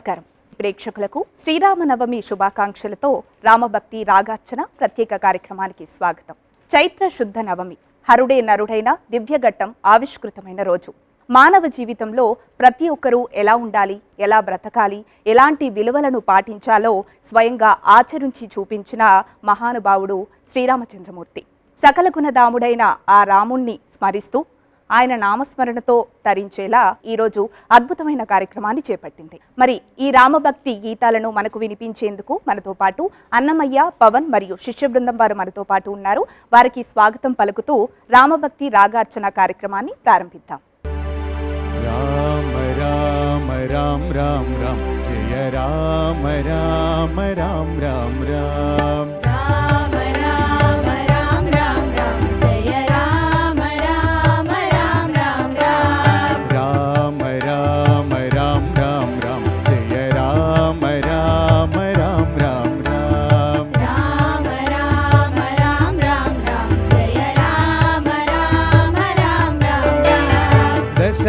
నమస్కారం ప్రేక్షకులకు శ్రీరామనవమి శుభాకాంక్షలతో రామభక్తి రాగార్చన ప్రత్యేక కార్యక్రమానికి స్వాగతం. చైత్ర శుద్ధ నవమి హరుడే నరుడైన దివ్యఘట్టం ఆవిష్కృతమైన రోజు. మానవ జీవితంలో ప్రతి ఒక్కరూ ఎలా ఉండాలి, ఎలా బ్రతకాలి, ఎలాంటి విలువలను పాటించాలో స్వయంగా ఆచరించి చూపించిన మహానుభావుడు శ్రీరామచంద్రమూర్తి. సకల గుణదాముడైన ఆ రాముణ్ణి స్మరిస్తూ ఆయన నామస్మరణతో తరించేలా ఈరోజు అద్భుతమైన కార్యక్రమాన్ని చేపట్టింది. మరి ఈ రామభక్తి గీతాలను మనకు వినిపించేందుకు మనతో పాటు అన్నమయ్య, పవన్ మరియు శిష్య బృందం వారు మనతో పాటు ఉన్నారు. వారికి స్వాగతం పలుకుతూ రామభక్తి రాగార్చన కార్యక్రమాన్ని ప్రారంభిద్దాం. రామ రామ రామ రామ రామ జయ రామ రామ రామ రామ రామ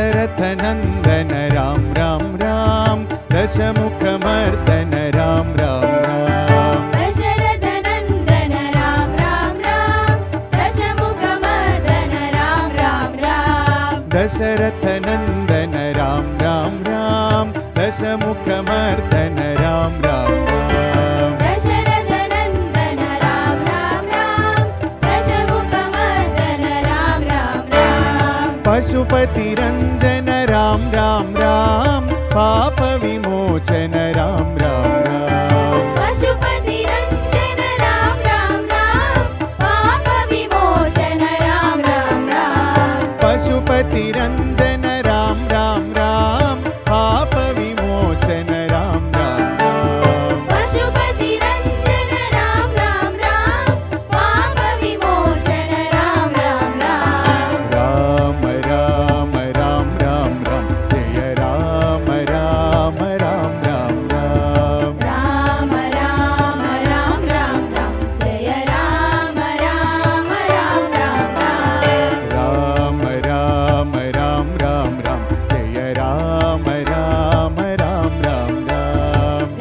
दशरथनंदन राम राम राम दशमुखमर्दन राम राम राम दशरथनंदन राम राम राम दशमुखमर्दन राम राम राम दशरथनंदन राम राम राम दशमुखमर्दन राम राम राम दशरथनंदन राम राम राम दशमुखमर्दन राम राम राम पशुपति रंजन राम राम राम पाप विमोचन राम राम राम पशुपति रंजन राम राम राम पाप विमोचन राम राम राम पशुपति रंजन राम राम राम पाप विमोचन राम राम राम पशुपति रंजन राम राम राम पाप विमोचन राम राम राम राम राम राम राम राम जय राम राम राम राम राम राम राम राम राम राम जय राम राम राम राम राम राम राम राम राम राम जय राम राम राम राम राम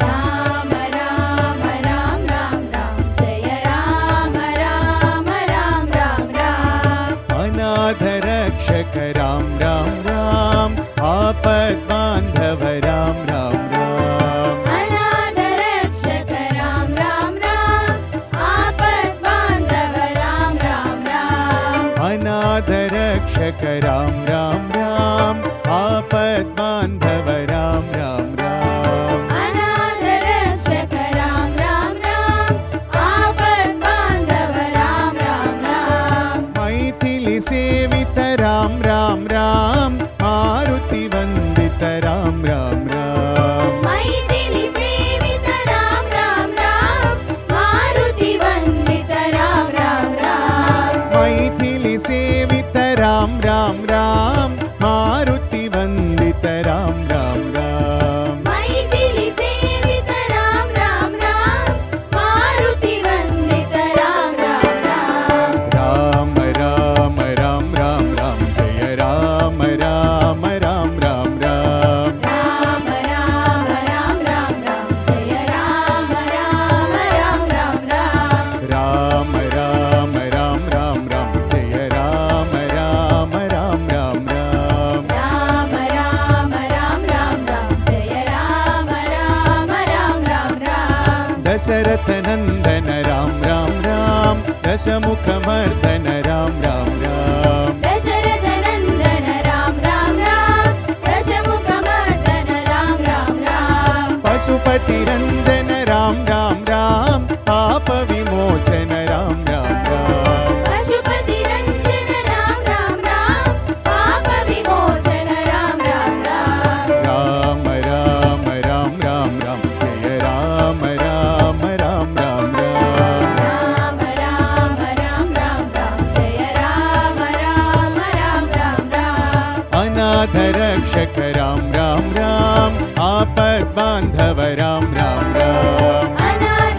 राम राम राम राम राम जय राम राम राम राम राम अनाथ रक्षक राम राम राम आपद बांधव राम राम राम अनाथ रक्षक राम राम राम आपद बांधव राम राम राम अनाथ रक्षक राम राम राम आपद बांधव राम राम राम अनाथ रक्षक राम राम राम आपद बांधव राम राम राम मैथिली सेवित राम राम राम मारुति वंदित राम राम राम मैथिली सेवित राम राम राम मारुति वंदित राम राम राम मैथिली सेवित राम राम राम मारुति वंदित राम राम राम मैथिली सेवित राम राम राम मारुति वंदित राम राम राम राम राम राम राम राम जय राम राम राम राम राम राम राम राम राम राम जय राम राम राम राम राम राम राम राम राम राम जय राम राम राम राम राम राम राम राम राम राम जय राम राम राम राम राम दशरथ नंदन राम राम राम दशमुखमर्दन राम राम राम दशरथनंदन राम राम राम दशमुखमर्दन राम राम राम पशुपति रंजन राम राम राम पाप विमोचन राम राम राम पशुपति रंजन राम राम राम पाप विमोचन राम राम राम राम राम राम राम राम जय राम राम राम राम राम राम राम राम राम राम जय राम राम राम राम राम अनाथ रक्षक राम राम राम आपद बांधव राम राम राम अनाथ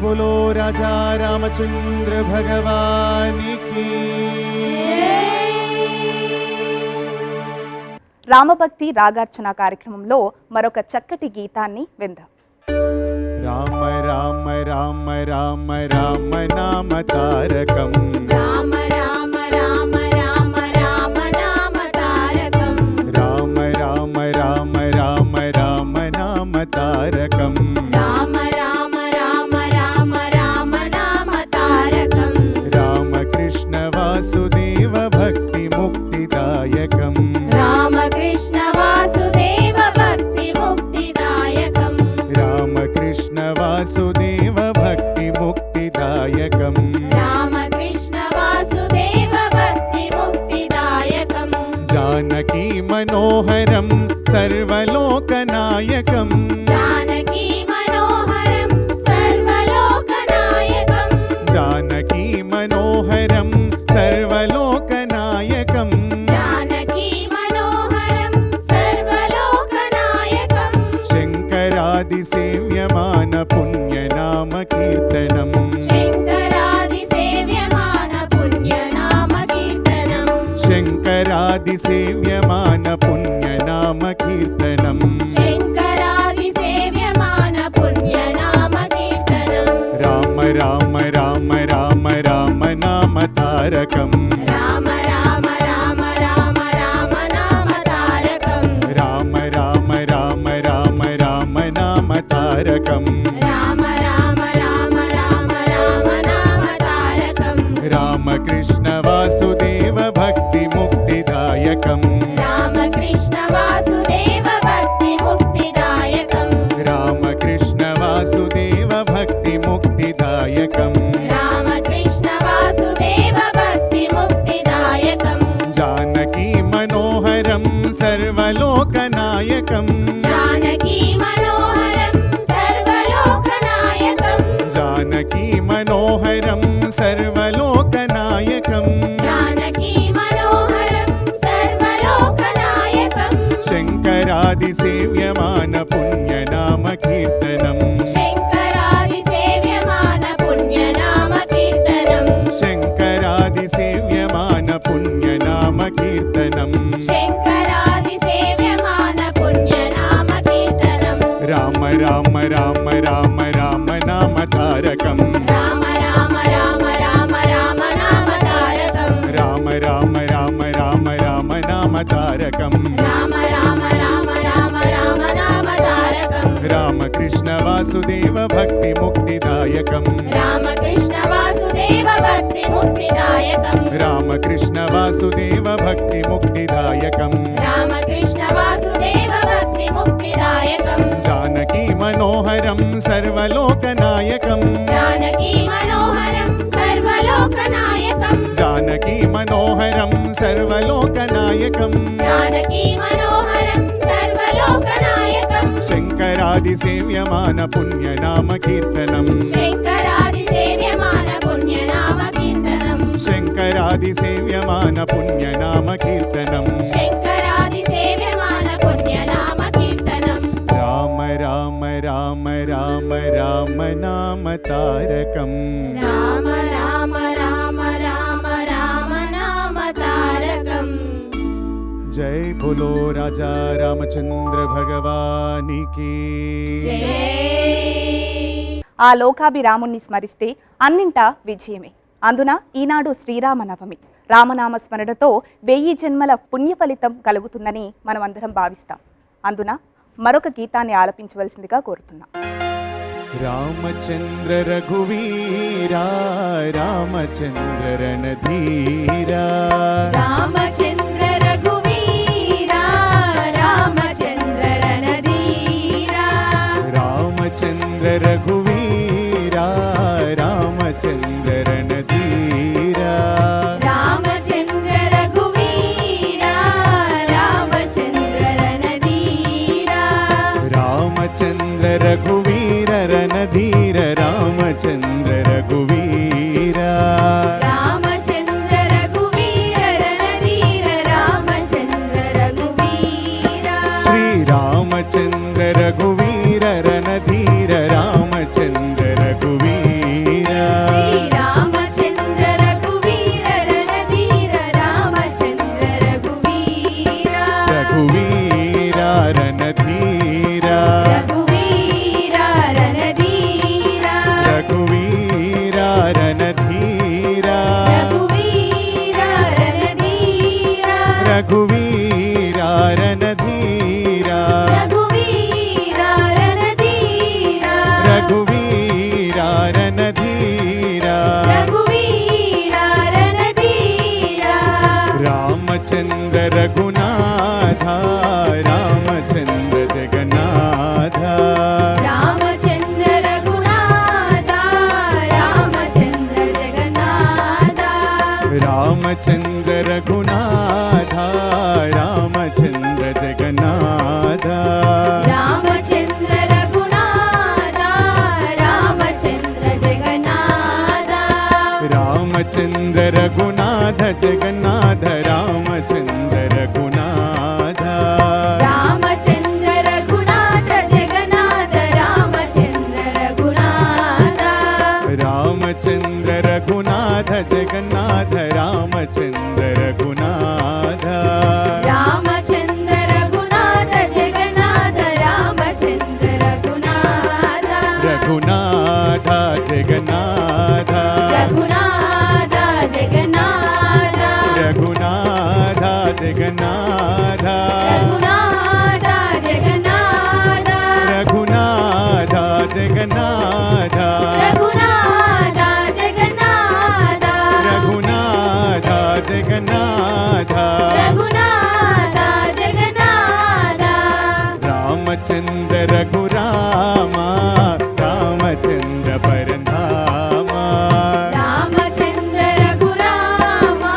बोलो राजा रामचंद्र भगवान की। రామభక్తి రాగార్చన కార్యక్రమంలో మరొక చక్కటి గీతాన్ని విందాం. राम राम राम राम राम नाम तारकम् राम राम राम राम राम नाम तारकम् राम राम राम राम राम नाम तारकम् राम राम राम राम राम नाम तारकम् राम कृष्ण वासुदेव भक्ति मुक्तिदायकम् राम कृष्ण वासुदेव भक्ति मुक्तिदायकम् राम कृष्ण वासुदेव भक्ति मुक्तिदायकम् राम कृष्ण वासुदेव भक्ति मुक्तिदायकम् जानकी मनोहरं सर्वलोकनायकम् जानकी मनोहरं सर्वलोकनायकम् जानकी मनोहरं सर्वलोकनायकम् जानकी मनोहरं सर्वलोकनायकम् शङ्करादिसेव्यमान पुण्यनाम कीर्तनम् शङ्करादिसेव्यमान पुण्यनाम कीर्तनम् शङ्करादिसेव्यमान पुण्यनाम कीर्तनम् शङ्करादिसेव्यमान पुण्यनाम कीर्तनम् राम राम राम राम राम नाम तारकम् राम राम राम राम राम नाम तारकम् राम राम राम राम राम नाम तारकम् राम राम राम राम राम नाम तारकम् राम कृष्ण वासुदेव भक्ति मुक्तिदायकम् राम कृष्ण वासुदेव भक्ति मुक्तिदायकम् राम कृष्ण वासुदेव भक्ति मुक्तिदायकम् राम कृष्ण वासुदेव भक्ति मुक्तिदायकम् जानकी मनोहरं सर्वलोकनायकम् जानकी मनोहरं सर्वलोकनायकम् जानकी मनोहरं सर्वलोकनायकम् जानकी मनोहरं सर्वलोकनायकम् शङ्करादिसेव्यमान पुण्यनाम कीर्तनम् शङ्करादिसेव्यमान पुण्यनाम कीर्तनम् शङ्करादिसेव्यमान पुण्यनाम कीर्तनम् शङ्करादिसेव्यमान पुण्यनाम कीर्तनम् राम राम राम राम राम नाम तारकम् राम राम राम राम राम नाम तारकम् राम राम राम राम राम नाम तारकम् राम राम राम राम राम नाम तारकम् राम कृष्ण वासुदेव भक्ति मुक्तिदायकम् राम कृष्ण वासुदेव भक्ति मुक्तिदायकम् राम कृष्ण वासुदेव भक्ति मुक्तिदायकम् राम कृष्ण वासुदेव भक्ति मुक्तिदायकम् जानकी मनोहरं सर्वलोकनायकम् जानकी मनोहरं सर्वलोकनायकम् जानकी मनोहरं सर्वलोकनायकम् जानकी मनोहरं सर्वलोकनायकम् शङ्करादिसेव्यमान पुण्यनाम कीर्तनम् शङ्करादिसेव्यमान पुण्यनाम कीर्तनम् शङ्करादिसेव्यमान पुण्यनाम कीर्तनम् शङ्करादिसेव्यमान पुण्यनाम कीर्तनम् राम राम राम राम राम नाम तारकम् राम राम राम राम राम नाम तारकम् जय बोलो राजा रामचंद्र भगवान की। जय ఆ లోకాభిరాముణ్ణి స్మరిస్తే అన్నింటా విజయమే. అందున ఈనాడు శ్రీరామనవమి. రామనామ స్మరణతో 1000 జన్మల పుణ్య ఫలితం కలుగుతుందని మనం అందరం భావిస్తాం. అందున మరొక గీతాన్ని ఆలపించవలసిందిగా కోరుతున్నాం. रामचंद्र रघुवीरा रामचंद्र रणधीरा रामचन्द्र रघुवीरा रामचन्द्र रणधीरा रामचंद्र रघुवीरा रामचंद्र रणधीरा रामचन्द्र रघुवीरा रामचन्द्र रणधीरा रामचंद्र रघुवीर रणधीर रामचंद्र रघुवीरा रामचन्द्र रघुवीर रणधीर रामचन्द्र रघुवीरा श्री रामचंद्र रघुवीर रणधीर रामचंद्र रघुवीरा रघुवीरा रणधीरा रघुवीरा रणधीरा रघुवीरा रणधीरा रघुवीरा रणधीरा रामचंद्र रघुनाथा रामचंद्र जगन्नाथा रामचंद्र रघुनाथा रामचंद्र जगन्नाथा रामचंद्र रघुनाथा रामचंद्र जगन्नाथा रामचंद्र रघुनाथा रामचंद्र जगन्नाथा रामचंद्र रघुनाथ जगन्नाथ रामचंद्र रघुनाथ रामचंद्र रघुनाथ जगन्नाथ रामचंद्र रघुनाथ रामचंद्र रघुनाथ जगन्नाथ रामचंद्र रघुनाथ रामचंद्र रघुनाथ जगन्नाथ रामचंद्र रघुनाथ रघुनाथ जगन्नाथ रघुनाथ जगन्नाथ रघुनाथ जगन्नाथ रघुनाथ जगन्नाथ रघुनाथ जगन्नाथ रघुनाथ जगन्नाथ रघुनाथ जगन्नाथ रघुनाथ जगन्नाथ रामचंद्र रघुरामा रामचंद्र परधामा रामचंद्र रघुरामा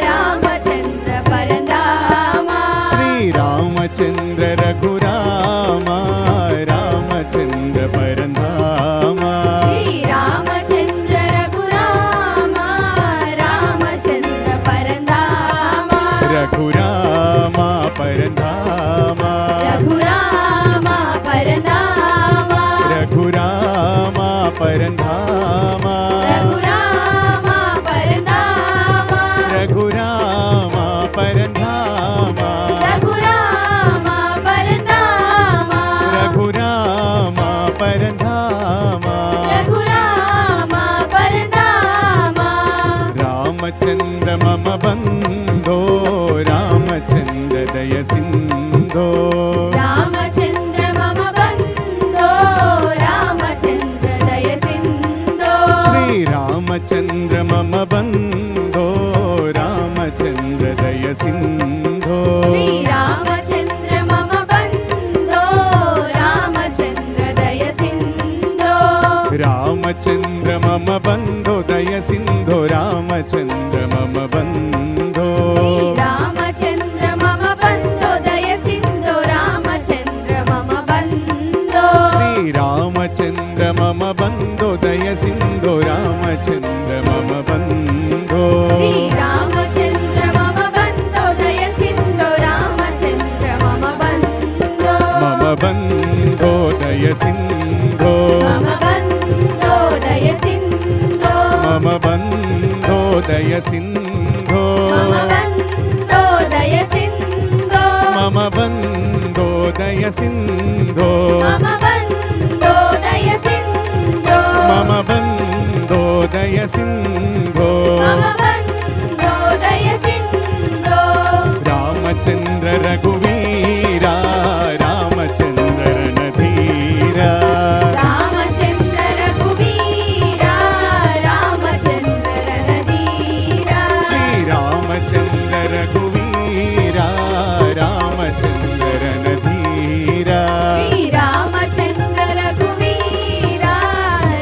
रामचंद्र परंधामा श्री रामचंद्र रघुरामा रामचंद्र परधामा श्री रामचंद्र रघुरामा रामचंद्र परंधामा रघुरामा परधामा रघुरामा परंधामा रघुरामा परधामा रघुरामा परंधामा रघुरामा परधामा रघुरामा परंधामा रघुरामा परधामा रघुरामा परंधामा रामचंद्र मम बंधो रामचंद्र दय सिंधो रामचंद्र मम बंधो रामचंद्र दय सिंधो श्री रामचंद्र मम बंधो रामचंद्र दय सिंधो श्री रामचंद्र मम बंधो रामचंद्र दय सिंधो रामचंद्र मम बंधो दय सिंधो रामचंद्र मम बंधो रामचंद्र मम बंधो दय सिंधो रामचंद्र मम बंधो श्री रामचंद्र मम बंधो दय सिंधो रामचंद्र मम बंधो श्री रामचंद्र मम बंधो दय सिंधो रामचंद्र मम बंधो मम बंधो दय सिंधो मम बंधो दय सिंधो मम बंधो दय सिंधो मम बंधो दय सिंधो मम बंधो दय सिंधो मम बंधो दय सिंधो मम बंधो दय सिंधो मम बंधो दय सिंधो रामचंद्र रघुवीरा रामचंद्र रणधीरा रामचंद्र रघुवीरा रामचंद्र रणधीरा श्री रामचंद्र रघुवीरा रामचंद्र रणधीरा श्री रामचंद्र रघुवीरा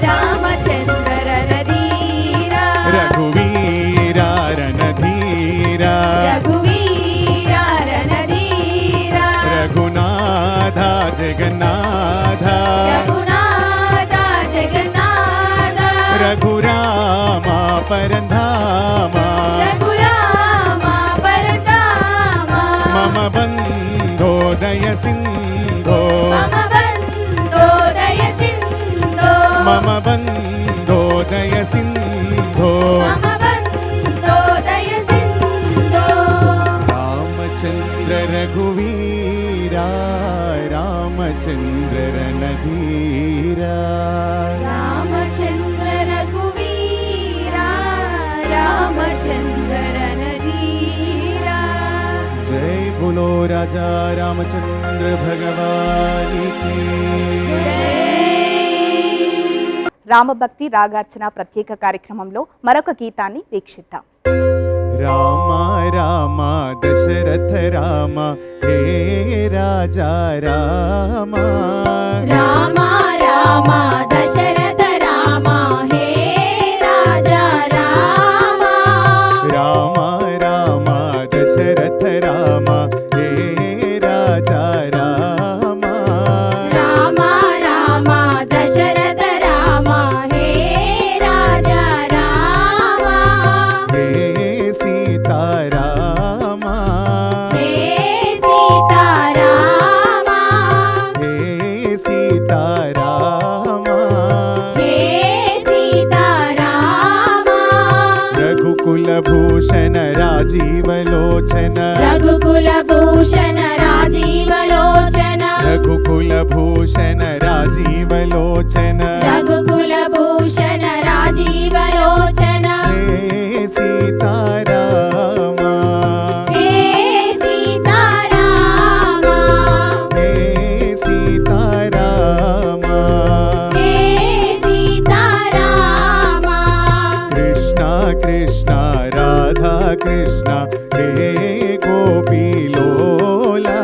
रामचंद्र रणधीरा रघुवीरा रणधीरा रघुवीरा रणधीरा रघुनाथा जगन्नाथा रघुनाथ जगन्नाथ रघुरामा परधामा रघुरामा परंधामा मम बंधो दय सिंधो मम बंधो दय सिंधो मम बंधो दय सिंधो मम बंधो दय सिंधो रामचंद्र रघुवीरा रामचंद्र रणधीरा रामचंद्र रघुवीरा रामचंद्र रणधीरा बोलो राजा रामचंद्र भगवान की రామభక్తి రాగార్చన ప్రత్యేక కార్యక్రమంలో మరొక గీతాన్ని వీక్షిద్దాం. राम राम दशरथ राम हे राजा राम राम राम दशरथ राम हे राजा राम राम राम दशरथ राम हे राजा राम राम राम दशरथ राम हे राजा राम हे सीता राम हे सीता राम हे सीता राम हे सीता राम रघुकुल भूषण राजीव लोचन रघुकुल भूषण राजीव लोचन रघुकुल भूषण राजीव लोचन रघुकुल भूषण राजीव लोचन हे सीता राम हे सीता राम हे सीता राम हे सीता राम कृष्ण कृष्ण राधा कृष्ण हे गोपी लोला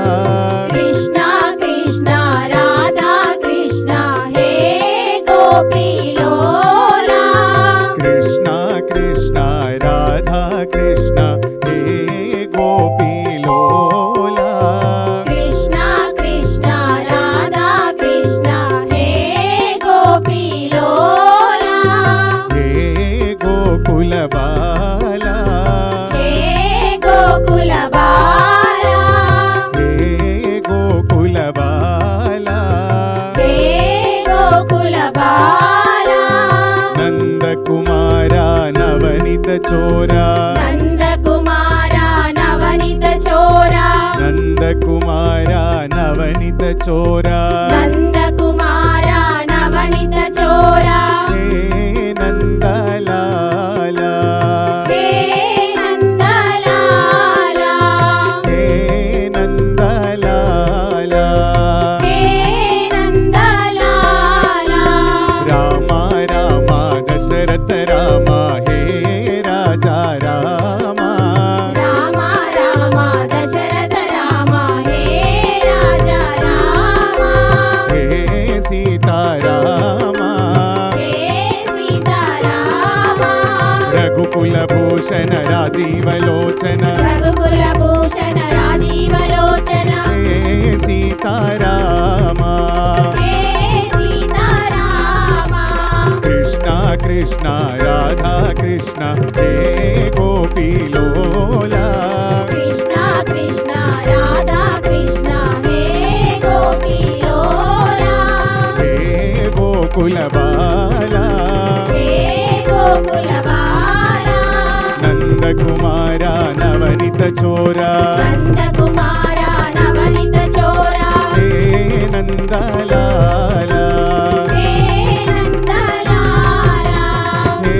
कृष्ण कृष्ण राधा कृष्ण हे गोपी लोला कृष्ण कृष्ण राधा कृष्ण हे गोपी लोला कृष्ण कृष्ण राधा कृष्ण हे गोपी लोला हे गोकुल बाला हे गोकुल बाला हे गोकुल बाला हे गोकुल बाला नंद कुमारा नवनीत चोरा नंद कुमारा नवनीत चोरा नंद कुमारा नवनीत चोरा नंद कुमारा नवनीत चोरा हे नंदलाला हे नंदलाला हे नंदलाला हे नंदलाला राम राम दशरथ राम हे राजा राम राम राम दशरथ राम हे राजा राम हे सीता राम हे सीता राम रघुकुल भूषण राजीव लोचन रघुकुल भूषण राजीव लोचन हे सीता राम हे सीता राम कृष्ण कृष्ण राधा कृष्ण हे गोपी लोला कृष्ण कृष्ण राधा कृष्ण हे गोपी लोला हे गोकुल बाला हे गोकुल बाला नंद कुमारा नवनीत चोरा नंद कुमारा नवनीत चोरा हे नंदलाला हे नंदलाला हे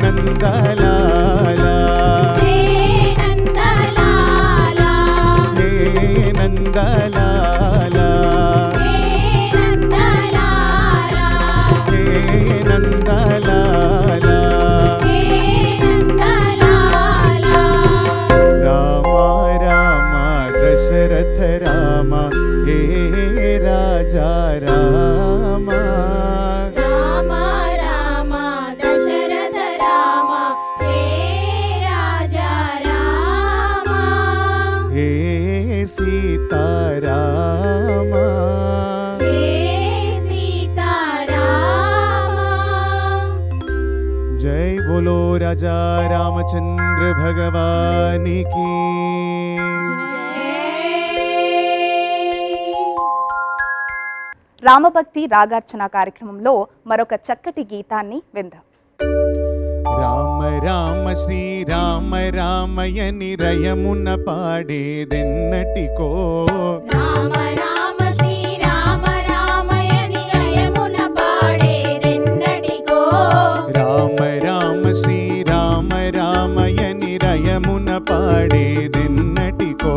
नंदलाला हे नंदलाला हे नंदलाला हे नंदलाला हे नंदलाला हे नंदलाला राम राम दशरथ राम हे राजा राम राम राम दशरथ राम हे राजा राम हे सीता राम हे सीता राम जय बोलो राजा रामचंद्र भगवान की రామభక్తి రాగార్చన కార్యక్రమంలో మరొక చక్కటి గీతాన్ని విందాం. రామ రామ శ్రీరామ రామయని రయమున పాడేదెన్నటికో రామ రామ శ్రీరామ రామయని లయమున పాడేదెన్నటికో రామ రామ శ్రీరామ రామయని రయమున పాడేదెన్నటికో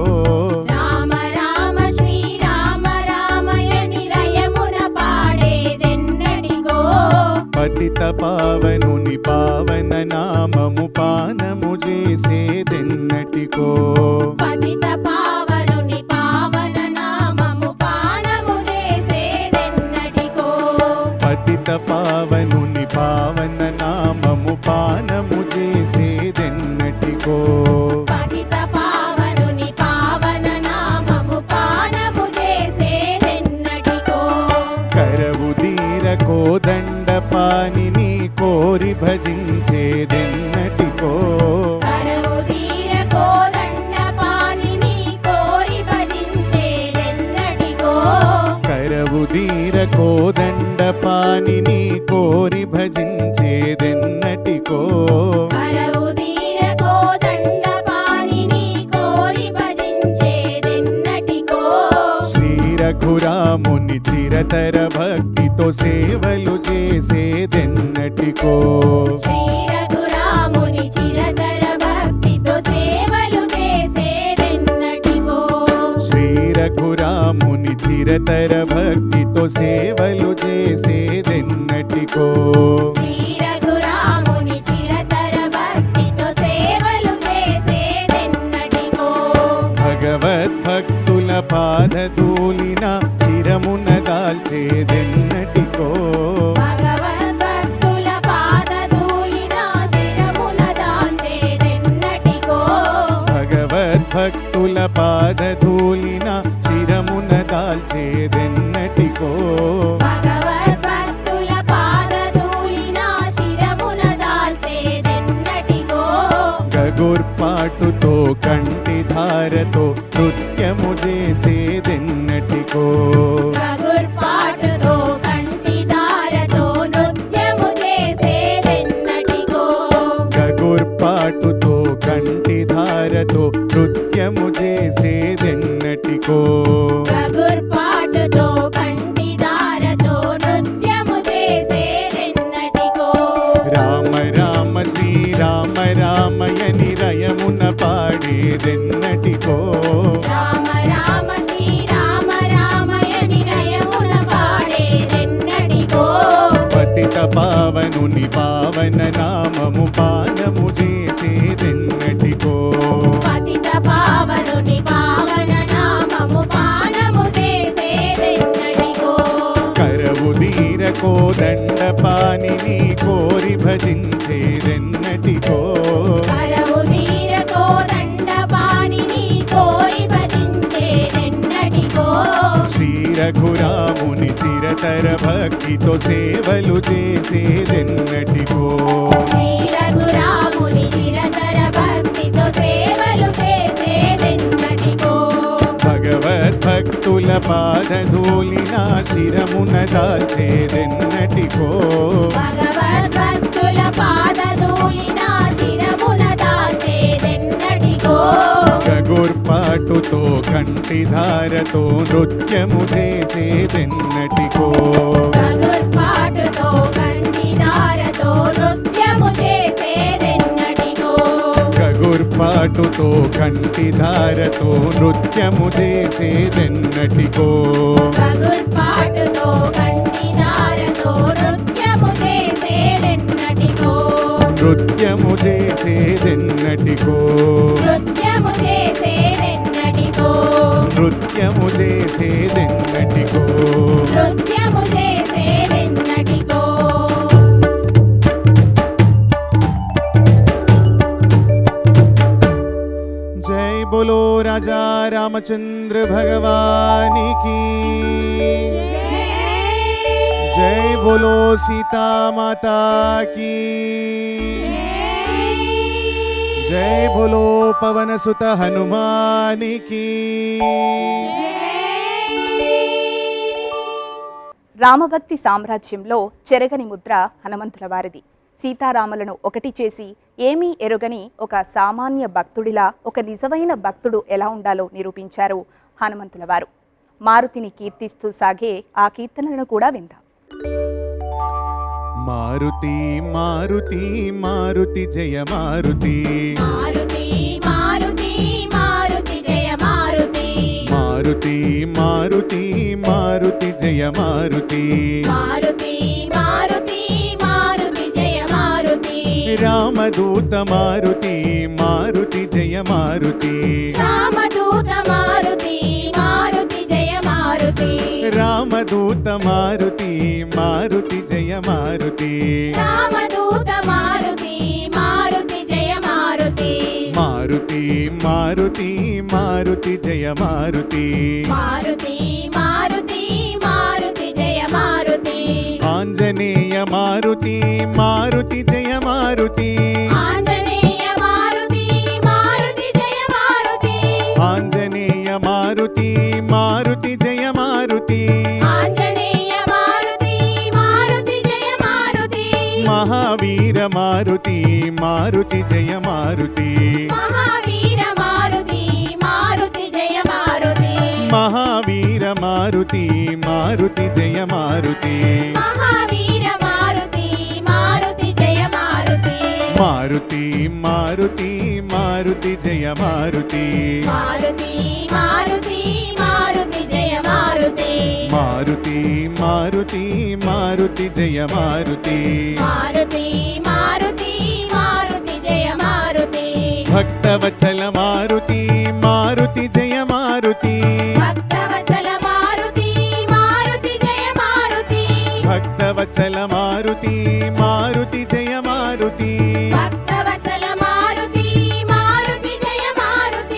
కోదండ పానిని కోరి భజించేదెన్నటికో కరవుదీర కోదండ పానిని కోరి భజించేదెన్నటికో శ్రీ రఘురాముని చిరతర భక్తితో సేవలు చేసేదెన్నటికో శ్రీ రఘురాముని చిరతర భక్తితో సేవలు చేసేదెన్నటికో శ్రీ రఘురాముని చిరతర భక్తితో సేవలు చేసేదెన్నటికో శ్రీ రఘురాముని చిరతర భక్తితో సేవలు చేసేదెన్నటికో భగవద్భక్తుల పాదధూళిన శిరమున దాల్చేదెన్నటికో భగవద్భక్తుల పాదధూళిన శిరమున దాల్చేదెన్నటికో భగవద్భక్తుల పాదధూళిన శిరమున దాల్చేదెన్నటికో భగవద్భక్తుల పాదధూళిన శిరమున దాల్చేదెన్నటికో గగుర్పాటుతో కంటిధారతో నృత్యము చేసేదెన్నటికో గగుర్పాటుతో కంటిదారతో నృత్యము చేసేదెన్నటికో గగుర్పాటుతో కంటిధారతో నృత్యము చేసేదెన్నటికో గగుర్పాటుతో కంటిదారతో నృత్యము చేసేదెన్నటికో రామ రామ శ్రీరామ రామయని రయమున పాడేదెన్నటికో రామ రామ శ్రీరామ రామయని రయమున పాడేదెన్నటికో పతిత పావనుని పావన నామము పానము చేసేదెన్నటికో పతిత పావనుని పావన నామము పానము చేసేదెన్నటికో కరవుదీర కోదండ పానిని కోరి భజించేదెన్నటికో కరవుదీర కోదండ పానిని కోరి భజించేదెన్నటికో శ్రీ రఘురాముని చిరతర భక్తితో సేవలు చేసేదెన్నటికో శ్రీ రఘురాముని చిరతర భక్తితో సేవలు చేసేదెన్నటికో భగవద్భక్తుల పాదధూళిన శిరమున దాల్చేదెన్నటికో భగవద్భక్తుల పాదధూళిన శిరమున దాల్చేదెన్నటికో గగుర్పాటుతో కంటిధారతో నృత్యము చేసేదెన్నటికో గగుర్పాటుతో కంటిదారతో నృత్యము చేసేదెన్నటికో గగుర్పాటుతో కంటిధారతో నృత్యము చేసేదెన్నటికో గగుర్పాటుతో కంటిదారతో నృత్యము చేసేదెన్నటికో నృత్యము చేసేదెన్నటికో నృత్యము చేసేదెన్నటికో నృత్యము చేసేదెన్నటికో నృత్యము చేసేదెన్నటికో జై బోలో రాజా రామచంద్ర భగవాని की जय बोलो सीता माता की जय बोलो पवन सुत हनुमान की రామభక్తి సామ్రాజ్యంలో చెరగని ముద్ర హనుమంతుల వారిది. సీతారాములను ఒకటి చేసి ఏమీ ఎరుగని ఒక సామాన్య భక్తుడిలా ఒక నిజమైన భక్తుడు ఎలా ఉండాలో నిరూపించారు హనుమంతుల వారు. మారుతిని కీర్తిస్తూ సాగే ఆ కీర్తనలను కూడా విందాం. మారుతి మారుతి మారుతి జయ మారుతి మారుతి మారుతి మారుతి జయ మారుతి మారుతి మారుతి మారుతి జయ మారుతి మారుతి మారుతి మారుతి జయ మారుతి రామదూత మారుతి మారుతి జయ మారుతి రామదూత మారుతి మారుతి జయ మారుతి రామదూత మారుతి మారుతి జయ మారుతి రామదూత మారుతి మారుతి జయ మారుతి మారుతి మారుతి మారుతి జయ మారుతి మారుతి మారుతి మారుతి జయ మారుతి ఆంజనేయ మారుతి మారుతి జయ మారుతి ఆంజనేయ మారుతి మారుతి జయ మారుతి ఆంజనేయ మారుతి మారుతి జయ మారుతి ఆంజనేయ మారుతి మారుతి జయ మారుతి మహావీర మారుతి మారుతి జయ మారుతి మహావీర మారుతి మారుతి జయ మారుతి మహావీర మారుతి మారుతి జయ మారుతి మారుతి మారుతి మారుతి జయ మారుతి మారుతి మారుతి మారుతి జయ మారుతి మారుతి మారుతి మారుతి జయ మారుతి మారుతి మారుతి మారుతి జయ మారుతి భక్తవత్సల మారుతి మారుతి జయ మారుతి భక్తవత్సల మారుతి మారుతి జయ మారుతి భక్తవత్సల మారుతి మారుతి జయ మారుతి భక్తవత్సల మారుతి మారుతి జయ మారుతి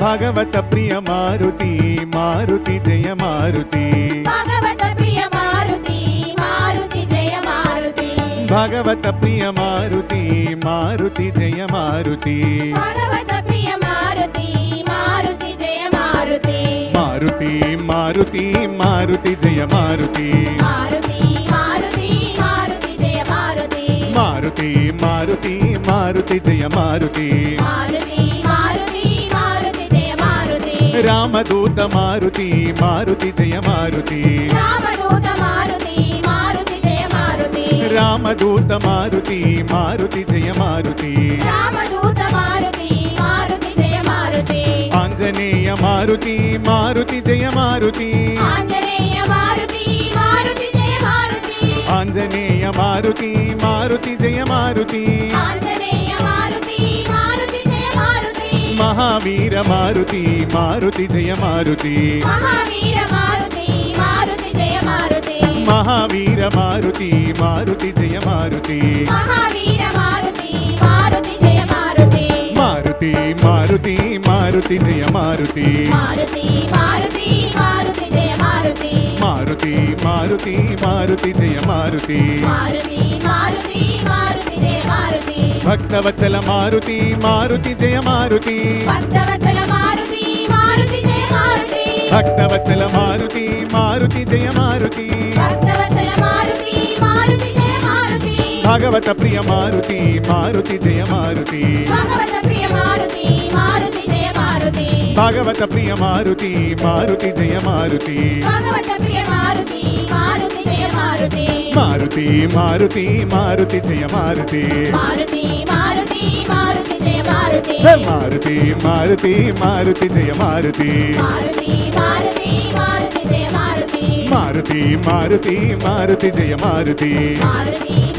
భగవత ప్రియ మారుతి మారుతి జయ మారుతి భగవత ప్రియ మారుతి మారుతి జయ మారుతి భగవత ప్రియ మారుతి మారుతి జయ మారుతి భగవత ప్రియ మారుతి మారుతి జయ మారుతి మారుతి మారుతి మారుతి జయ మారుతి మారుతి మారుతి మారుతి జయ మారుతి మారుతి మారుతి మారుతి జయ మారుతి మారుతి మారుతి మారుతి జయ మారుతి రామదూత మారుతి మారుతి జయ మారుతి రామదూత మారుతి మారుతి జయ మారుతి రామదూత మారుతి మారుతి జయ మారుతి రామదూత మారుతి మారుతి జయ మారుతి ఆంజనేయ మారుతి మారుతి జయ మారుతి ఆంజనేయ మారుతి మారుతి జయ మారుతి ఆంజనేయ మారుతి మారుతి జయ మారుతి ఆంజనేయ మారుతి మారుతి జయ మారుతి మహావీర మారుతి మారుతి జయ మారుతి మహావీర మారుతి మారుతి జయ మారుతి మహావీర మారుతి మారుతి జయ మారుతి మహావీర మారుతి మారుతి జయ మారుతి మారుతి మారుతి మారుతి జయ మారుతి మారుతి మారుతి మారుతి జయ మారుతి మారుతి మారుతి మారుతి జయ మారుతి మారుతి మారుతి మారుతి జయ మారుతి భక్తవత్సల మారుతి మారుతి జయ మారుతి భక్తవత్సల మారుతి మారుతి జయ మారుతి భక్తవత్సల మారుతి మారుతి జయ మారుతి భక్తవత్సల మారుతి మారుతి జయ మారుతి భగవత ప్రియ మారుతి మారుతి జయ మారుతి భగవత ప్రియ మారుతి మారుతి జయ మారుతి భగవత ప్రియ మారుతి మారుతి జయ మారుతి భగవత ప్రియ మారుతి మారుతి జయ మారుతి మారుతి మారుతి మారుతి జయ మారుతి మారుతి మారుతి మారుతి జయ మారుతి మారుతి మారుతి మారుతి జయ మారుతి మారుతి మారుతి మారుతి జయ మారుతి మారుతి మారుతి మారుతి జయ మారుతి మారుతి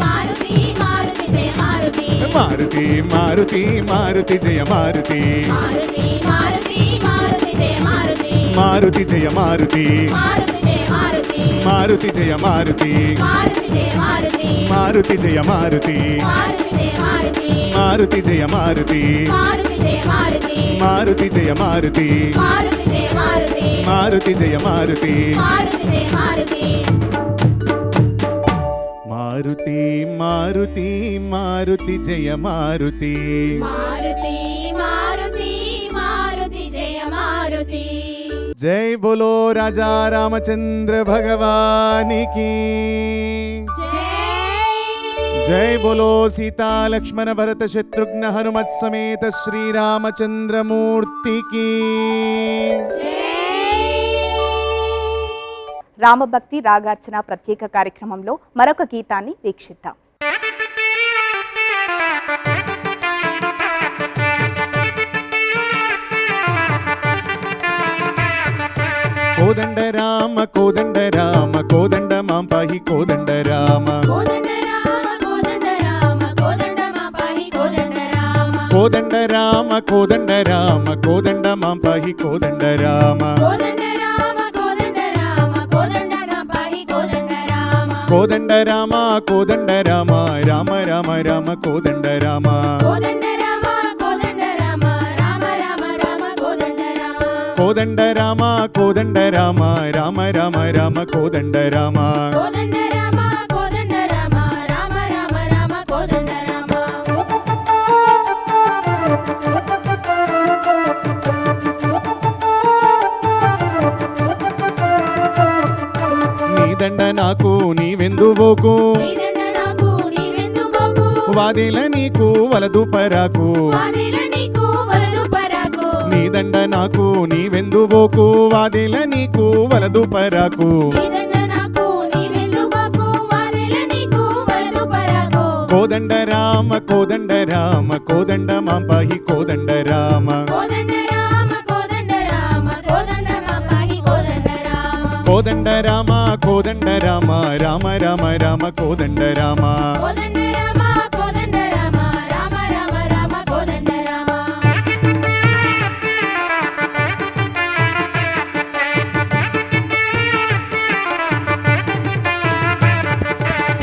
మారుతి మారుతి జయ మారుతి మారుతి మారుతి మారుతి జయ మారుతి మారుతి మారుతి మారుతి జయ మారుతి మారుతి జయ మారుతి మారుతి జయ మారుతి మారుతి జయ మారుతి మారుతి జయ మారుతి మారుతి జయ మారుతి మారుతి జయ మారుతి మారుతి జయ మారుతి మారుతి జయ మారుతి మారుతి జయ మారుతి మారుతి జయ మారుతి మారుతి మారుతి మారుతి జయ మారుతి మారుతి మారుతి మారుతి జయ మారుతి జై బోలో రాజా రామచంద్ర భగవాని की जय बोलो सीता लक्ष्मण भरत शत्रुघ्न हनुमत समेत श्री रामचंद्र मूर्ति की రామభక్తి రాగార్చన ప్రత్యేక కార్యక్రమంలో మరొక గీతాన్ని వీక్షిద్దాం. కోదండ రామ కోదండ రామ కోదండ మాం పాహి కోదండ రామ కోదండ రామ కోదండ రామ కోదండ మా పాహి కోదండ రామ కోదండ రామ కోదండ రామ కోదండ మాం పాహి కోదండ రామ కోదండ రామ కోదండ రామ కోదండ మా పాహి కోదండ రామ కోదండ రామ కోదండ రామ రామ రామ రామ కోదండ రామ కోదండ రామ కోదండ రామ రామ రామ రామ కోదండ రామ కోదండ రామ కోదండ రామ రామ రామ రామ కోదండ రామ కోదండ రామ కోదండ రామ రామ రామ రామ కోదండ రామ నీ దండ నాకు నీవెందు బోకు నీదండ నాకు నీవెందు పోకు వాదేల నీకు వలదు పరాకు వాదేల నీకు వలదు పరాకు నీదండ నాకు నీవెందుబోకు వాదేల నీకు వలదు పరాకు నీదండ నాకు నీవెందుబోకు వాదేల నీకు వలదు పరాకు కోదండ రామ కోదండ రామ కోదండ మాంపాహి కోదండ రామ కోదండ రామ కోదండ రామ కోదండ మాపాహి కోదండ రామ కోదండ రామ కోదండ రామ రామ రామ రామ కోదండ రామ కోదండ రామ కోదండ రామ రామ రామ రామ కోదండ రామ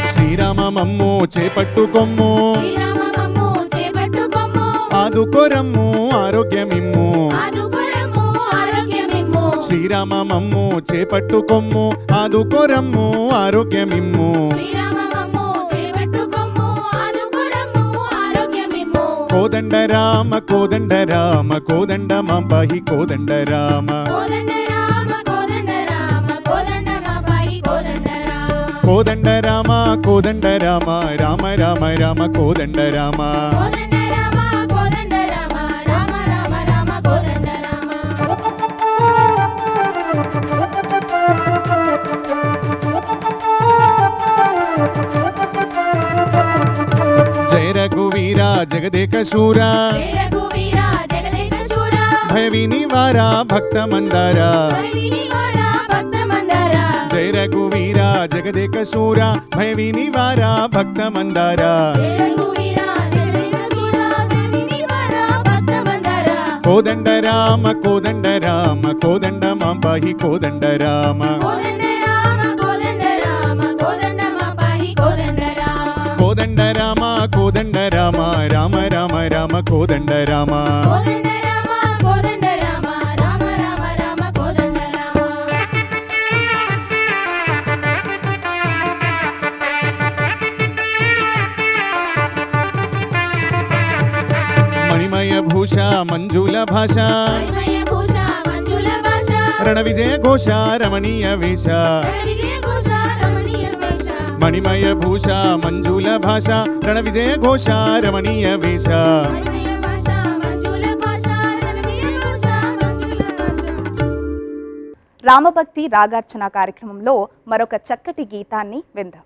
శ్రీరామ మమ్ము చేపట్టుకొమ్ము శ్రీరామ మమ్ము చేపట్టుకొమ్ము ఆదుకోరమ్ము ఆరోగ్యమిమ్ము ఆదుకొరమ్ము ఆరోగ్యమిమ్ము శ్రీరామ మమ్ము చేపట్టుకొమ్ము ఆదుకోరమ్ము ఆరోగ్యమిమ్ము శ్రీరామ మమ్ము చేపట్టుకొమ్ము ఆదుకొరమ్ము ఆరోగ్యమిమ్ము కోదండ రామ కోదండ రామ కోదండ మాంపాహి కోదండ రామ కోదండ రామ కోదండ రామ కోదండ మాపాహి కోదండ రామ కోదండ రామ కోదండ రామ రామ రామ రామ కోదండ రామ కోదండ రామ కోదండ రామ రామ రామ రామ కోదండ రామ జయ రఘువీర జగదేక శూర జయ రఘువీర జగదేక శూర భయవి నివార భక్త మందార భయవినివార భక్త మందార జయ రఘువీర జగదేక శూర భయవి నివార భక్త మందార జయ రఘువీర జగదేక శూర భయవినివార భక్త మందార కోదండ రామ కోదండ రామ కోదండ మాంపాహి కోదండ రామ కోదండ రామ కోదండ రామ కోదండ మాపాహి కోదండ రామ కోదండ రామ కోదండ రామ రామ రామ రామ కోదండ రామ కోదండ రామ కోదండ రామ రామ రామ రామ కోదండ రామ మణిమయ భూష మంజుల భాష మణిమయ భూష మంజుల భాష రణ విజయ ఘోష రమణీయ వేష విజయ ఘోష రమణీయ వేష మణిమయ భూష మంజుల భాష రణ విజయ ఘోష రమణీయ వేష మణిమయ భాష మంజుల భాష విజయ ఘోష మంజుల భాష రామభక్తి రాగార్చన కార్యక్రమంలో మరొక చక్కటి గీతాన్ని విందాం.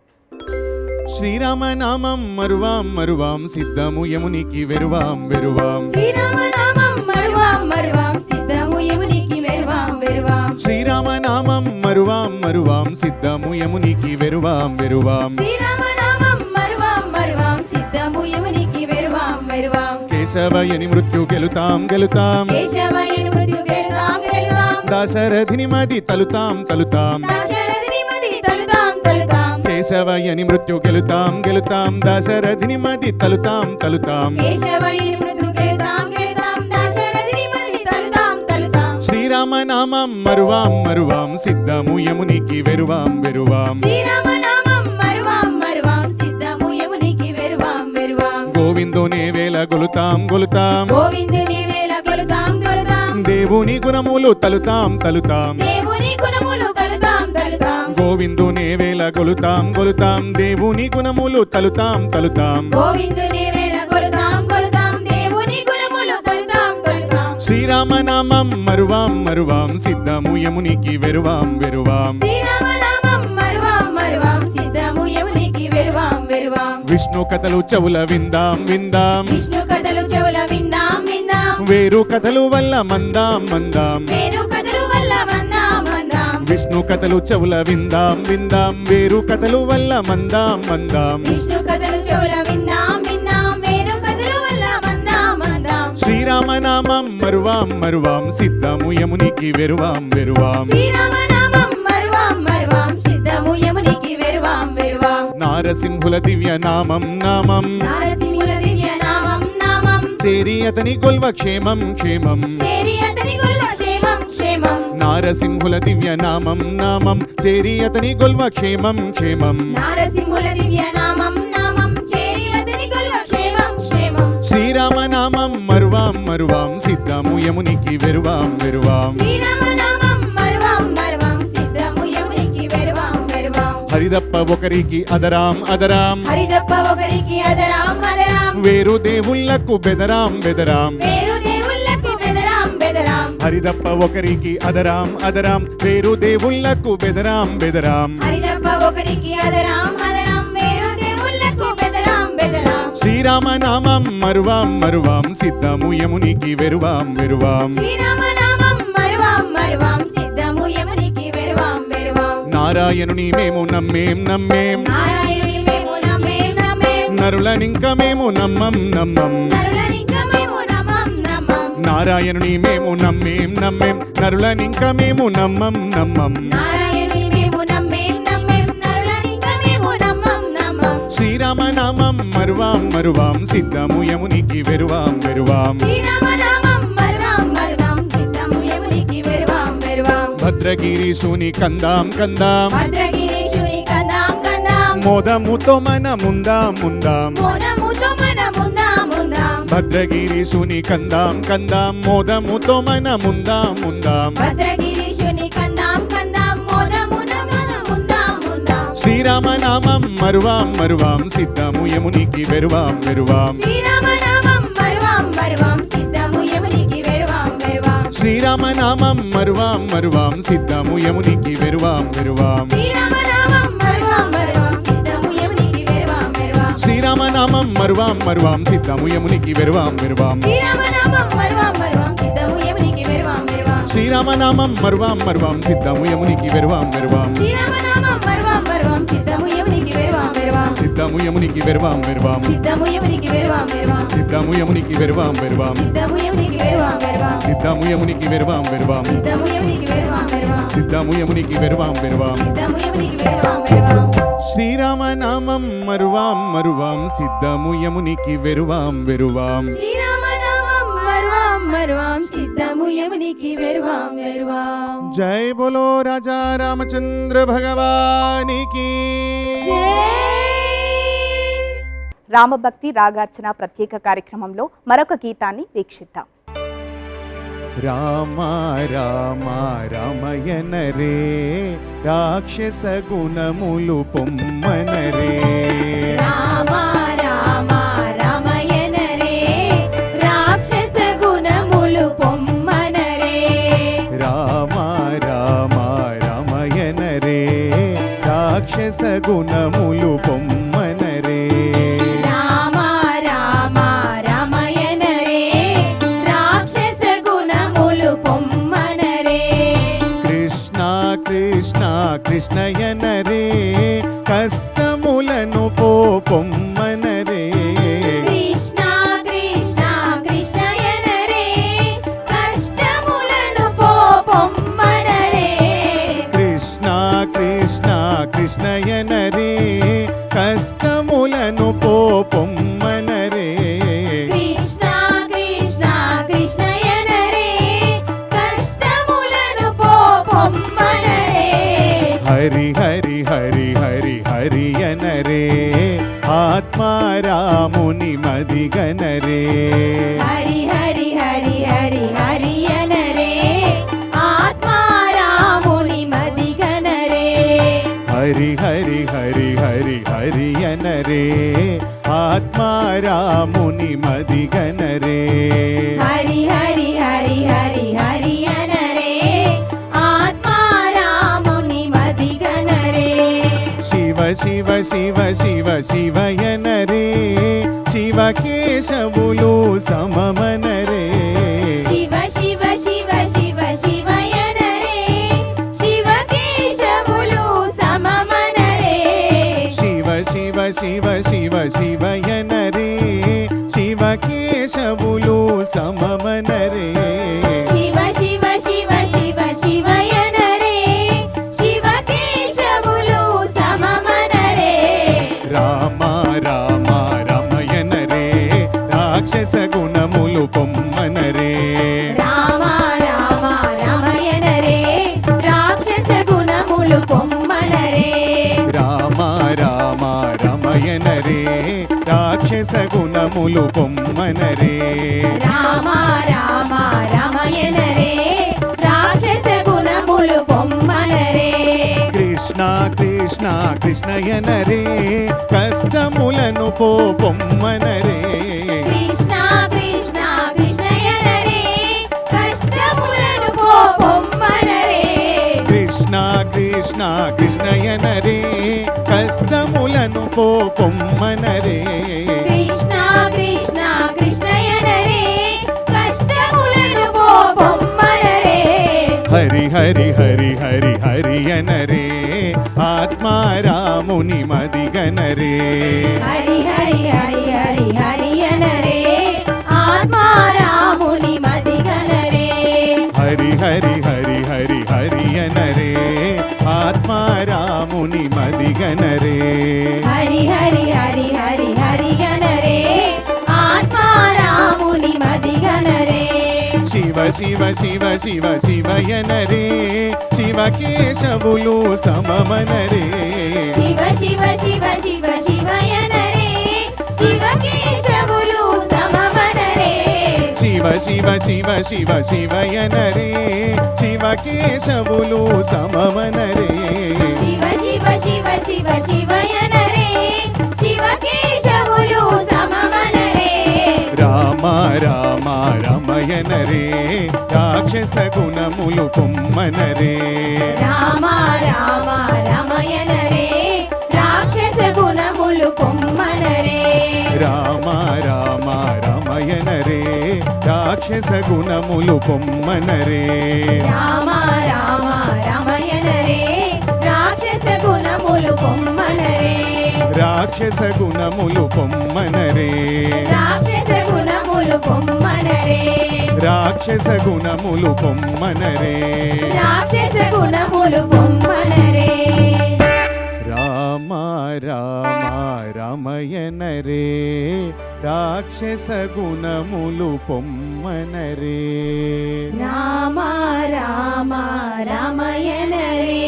శ్రీరామ నామం మరువాం మరువాం సిద్ధము యమునికి వెరువాం వెరువాం శ్రీరామ నామం మరువాం మరువాం సిద్ధము యమునికి వెరువాం వెరువాం శ్రీరామ నామం మరువాం మరువాం సిద్ధము యమునికి వెరువాం వెరువాం శ్రీరామ నామం మరువాం మరువాం సిద్ధము యమునికి వెరువాం వెరువాం కేశవయని మృత్యు గెలుతాం గెలుతాం కేశవయని మృత్యు గెలుతాం గెలుతాం దశరథిని మది తలుతాం తలుతాం దశరథిని మది తలుతాం తలుతాం కేశవయని మృత్యు గెలుతాం గెలుతాం దశరథిని మది తలుతాం తలుతాం కేశవయని మృత్యు గెలుతాం గెలుతాం దశరథిని మది తలుతాం తలుతాం శ్రీరామ నామం మరువాం మరువాం సిద్ధము యమునికి వెరువాం వెరువాం శ్రీరామ నామం మరువాం మరువాం సిద్ధము యమునికి వెరువాం వెరువాం గోవిందునే వేల గొలుతాం గొలుతాం గోవిందుని వేల కొలుతాం కొలుతాం దేవుని గుణములు తలుతాం తలుతాం దేవుని గుణములు కలుతాం తలుతాం గోవిందునే వేల గొలుతాం గొలుతాం దేవుని గుణములు తలుతాం తలుతాం గోవిందుని వేల కొలుతాం కొలుతాం దేవుని గుణములు కలుతాం కలుతాం శ్రీరామ నామం మరువాం మరువాం సిద్ధము యమునికి వెరువాం వెరువాం శ్రీరామ నామం మరువాం మరువాం సిద్ధము యమునికి వెరువాం వెరువాం విష్ణు కథలు చెవుల విందాం విందాం విష్ణు కథలు చెవుల విందాం విందాం వేరు కథలు వల్ల మందాం మందాం వేరు కథలు వల్ల మందాం మందాం విష్ణు కథలు చెవుల విందాం విందాం వేరు కథలు వల్ల మందాం మందాం విష్ణు కథలు చెవుల విందాం విందాం వేరు కథలు వల్ల మందాం మందాం శ్రీరామ నామం మరువాం మరువాం సిద్ధము యమునికి వెరువాం వెరువాం శ్రీరామ నామం మరువాం మరువాం సిద్ధము యమునికి వెరువాం వెరువాం నారసింహుల దివ్య నామం నామం నారసింహుల దివ్య నామం నామం చేరి అతని కొల్వ క్షేమం క్షేమం చేరి అతని గొల్వ క్షేమం క్షేమం నారసింహుల దివ్య నామం నామం చేరి అతని గొల్వ క్షేమం క్షేమం నారసింహుల దివ్య నామం నామం చేరి అతని గొల్వ క్షేమం క్షేమం శ్రీరామ నామం మరువాం మరువాం సిద్ధము యమునికి వెరువాం వెరువాం శ్రీరామ నామం మరువాం మరువాం సిద్ధము యమునికి వెరువాం వెరువాం హరిదప్ప ఒకరికి అదరాం అదరాం హరిదప్ప ఒకరికి అదరాం అదరాం వేరు దేవుళ్ళకు బెదరాం బెదరాం వేరు దేవుళ్ళకు బెదరాం బెదరాం హరిదప్ప ఒకరికి అదరాం అదరాం వేరు దేవుళ్ళకు బెదరాం బెదరాం హరిదప్ప ఒకరికి అదరాం అదరాం వేరు దేవుళ్ళకు బెదరాం బెదరాం శ్రీరామనామం మరువాం మరువాం సిద్ధము యమునికి వెరువాం వెరువాం శ్రీరామనామం మరువాం మరువాం సిద్ధము యమునికి వెరువాం వెరువాం నారాయణుని మేము నమ్మేం నమ్మేం నారాయణుని మేము నమ్మేం నమ్మేం నరులనింక మేము నమ్మం నమ్మం నరులనింక మేము నమ్మం నమ్మం నారాయణుని మేము నమ్మేం నమ్మేం నరులనింక మేము నమ్మం నమ్మం నారాయణుని మేము నమ్మేం నమ్మేం నరులనింక మేము నమ్మం నమ్మం శ్రీరామనామం మరువాం మరువాం సిద్ధము యమునికి వెరువాం వెరువాం శ్రీరామనామం మరువాం మరువాం సిద్ధము యమునికి వెరువాం వెరువాం భద్రగిరీశుని కందాం కందాం భద్రగిరీశుని కందాం కందాం మోదముతో మన ముందాం ముందాం మోదముతో మన ముందాం ముందాం భద్రగిరీశుని కందాం కందాం మోదముతో మన ముందాం ముందాం భద్రగిరీశుని కందాం కందాం మోదమున మన ముందాం ముందాం శ్రీరామనామం మరువాం మరువాం సిద్ధము యమునికి వెరువాం వెరువాం శ్రీరామనామం మరువాం మరువాం సిద్ధము యమునికి వెరువాం వెరువాం శ్రీరామనామం మరువాం మరువాం సిద్ధము యమునికి వెరువాం వెరువాం శ్రీరామనామం మరువాం మరువాం సిద్ధము యమునికి వెరువాం వెరువాం శ్రీరామనామం మరువాం మరువాం సిద్ధము యమునికి వెరువాం వెరువాం శ్రీరామనామం మరువాం మరువాం సిద్ధము యమునికి వెరువాం వెరువాం శ్రీరామనామం మరువాం మరువాం సిద్ధము యమునికి వెరువాం వెరువాం శ్రీరామనామం మరువాం మరువాం సిద్ధము యమునికి వెరువాం వెరువాం సిద్ధము యమునికి వెరువాం వెరువాం సిద్ధము యమునికి వెరువాం వెరువాం సిద్ధము యమునికి వెరువాం వెరువాం సిద్ధము యమునికి వెరువాం వెరువాం సిద్ధము యమునికి వెరువాం వెరువాం సిద్ధము యమునికి వెరువాం వెరువాం సిద్ధము యమునికి వెరువాం వెరువాం సిద్ధము యమునికి వెరువాం వెరువాం శ్రీరామనామం మరువాం మరువాం సిద్ధము యమునికి వెరువాం వెరువాం శ్రీరామనామం మరువాం మరువాం సిద్ధము యమునికి వెరువాం వెరువాం జై బోలో రాజా రామచంద్ర భగవానికి రామభక్తి రాగార్చన ప్రత్యేక కార్యక్రమంలో మరొక గీతాన్ని వీక్షిద్దాం. రామ రామ రామయనరే రాక్షస గుణములు పొమ్మనరే రామ రామ రామయనరే రాక్షస గుణములు పొమ్మనరే రామ రామ రామయనరే రాక్షస గుణములు పొమ్మనరే రామ రామ రామయనరే రాక్షస గుణములు పొమ్మనరే కృష్ణ కృష్ణ కృష్ణయనరే కష్టములను పొమ్మనరే కృష్ణ కృష్ణ కృష్ణయనరే కష్టములను పొమ్మనరే కృష్ణ కృష్ణ కృష్ణయనరే కష్టములను పొమ్మనరే కృష్ణ కృష్ణ కృష్ణయనరే కష్టములను పొమ్మనరే హరి హరి హరి హరి హరియనరే ఆత్మారాముని మదిగనరే హరి హరి హరి హరి హరియనరే ఆత్మారాముని మదిగనరే హరి హరి హరి హరి హరియనరే ఆత్మారాముని మదిగనరే హరి హరి హరి హరి హరియనరే ఆత్మారాముని మదిగనరే శివ శివ శివ శివ శివయనరే శివకేశవులు సమమనరే శివ శివ శివ శివ శివయనరే శివకేశవులు సమమనరే శివ శివ శివ శివ శివయనరే శివకేశవులు సమమనరే శివ శివ శివ శివ శివయనరే శివకేశవులు సమమనరే రామ రామ రమయనరే రాక్షస గుణములు పొమ్మనరే రామ రామ రామయనరే రాక్షస గుణములు పొమ్మనరే రామ రామ రమయనరే రాక్షస గుణములు పొమ్మనరే రామ రామ రామయనరే రాక్షస గుణములు పొమ్మనరే కృష్ణ కృష్ణ కృష్ణ కృష్ణయనరే కష్టములను పోపొమ్మనరే కృష్ణ కృష్ణ కృష్ణయనరే కష్టములను పోపొమ్మనరే కృష్ణ కృష్ణ కృష్ణయనరే కష్టములను పోపొమ్మనరే కృష్ణ కృష్ణ కృష్ణయనరే కష్టములను పోపొమ్మనరే హరి హరి హరి హరి హరియనరే ఆత్మారాముని మదిగనరే హరి హరి హరి హరి హరియనరే ఆత్మారాముని మదిగనరే హరి హరి హరి హరి హరియనరే ఆత్మారాముని మదిగనరే హరి హరి హరి హరి హరియనరే ఆత్మారాముని మదిగనరే శివ శివ శివ శివ శివయనరే శివకేశవులు సమమనరే శివ శివ శివ శివ శివయనరే శివకేశవులు సమమనరే శివ శివ శివ శివ శివయనరే శివకేశవులు సమమనరే శివ శివ శివ శివ శివయనరే శివకేశవులు సమమనరే రామ రామ రమయనరే రాక్షస గుణములు పొమ్మనరే రామ రామ రమయనరే రాక్షస గుణములు పొమ్మనరే రామ రామ రమయనరే రాక్షస గుణములు పొమ్మనరే రామ రామ రమయనరే రాక్షస గుణములు పొమ్మనరే రాక్షస గుణములు పొమ్మనరే రాక్షస గుణములు పొమ్మనరే రాక్షస గుణములు పొమ్మనరే రాక్షస గుణములు పొమ్మనరే రామ రామ రమయనరే రాక్షస గుణములు పొమ్మనరే రామ రామ రమయనరే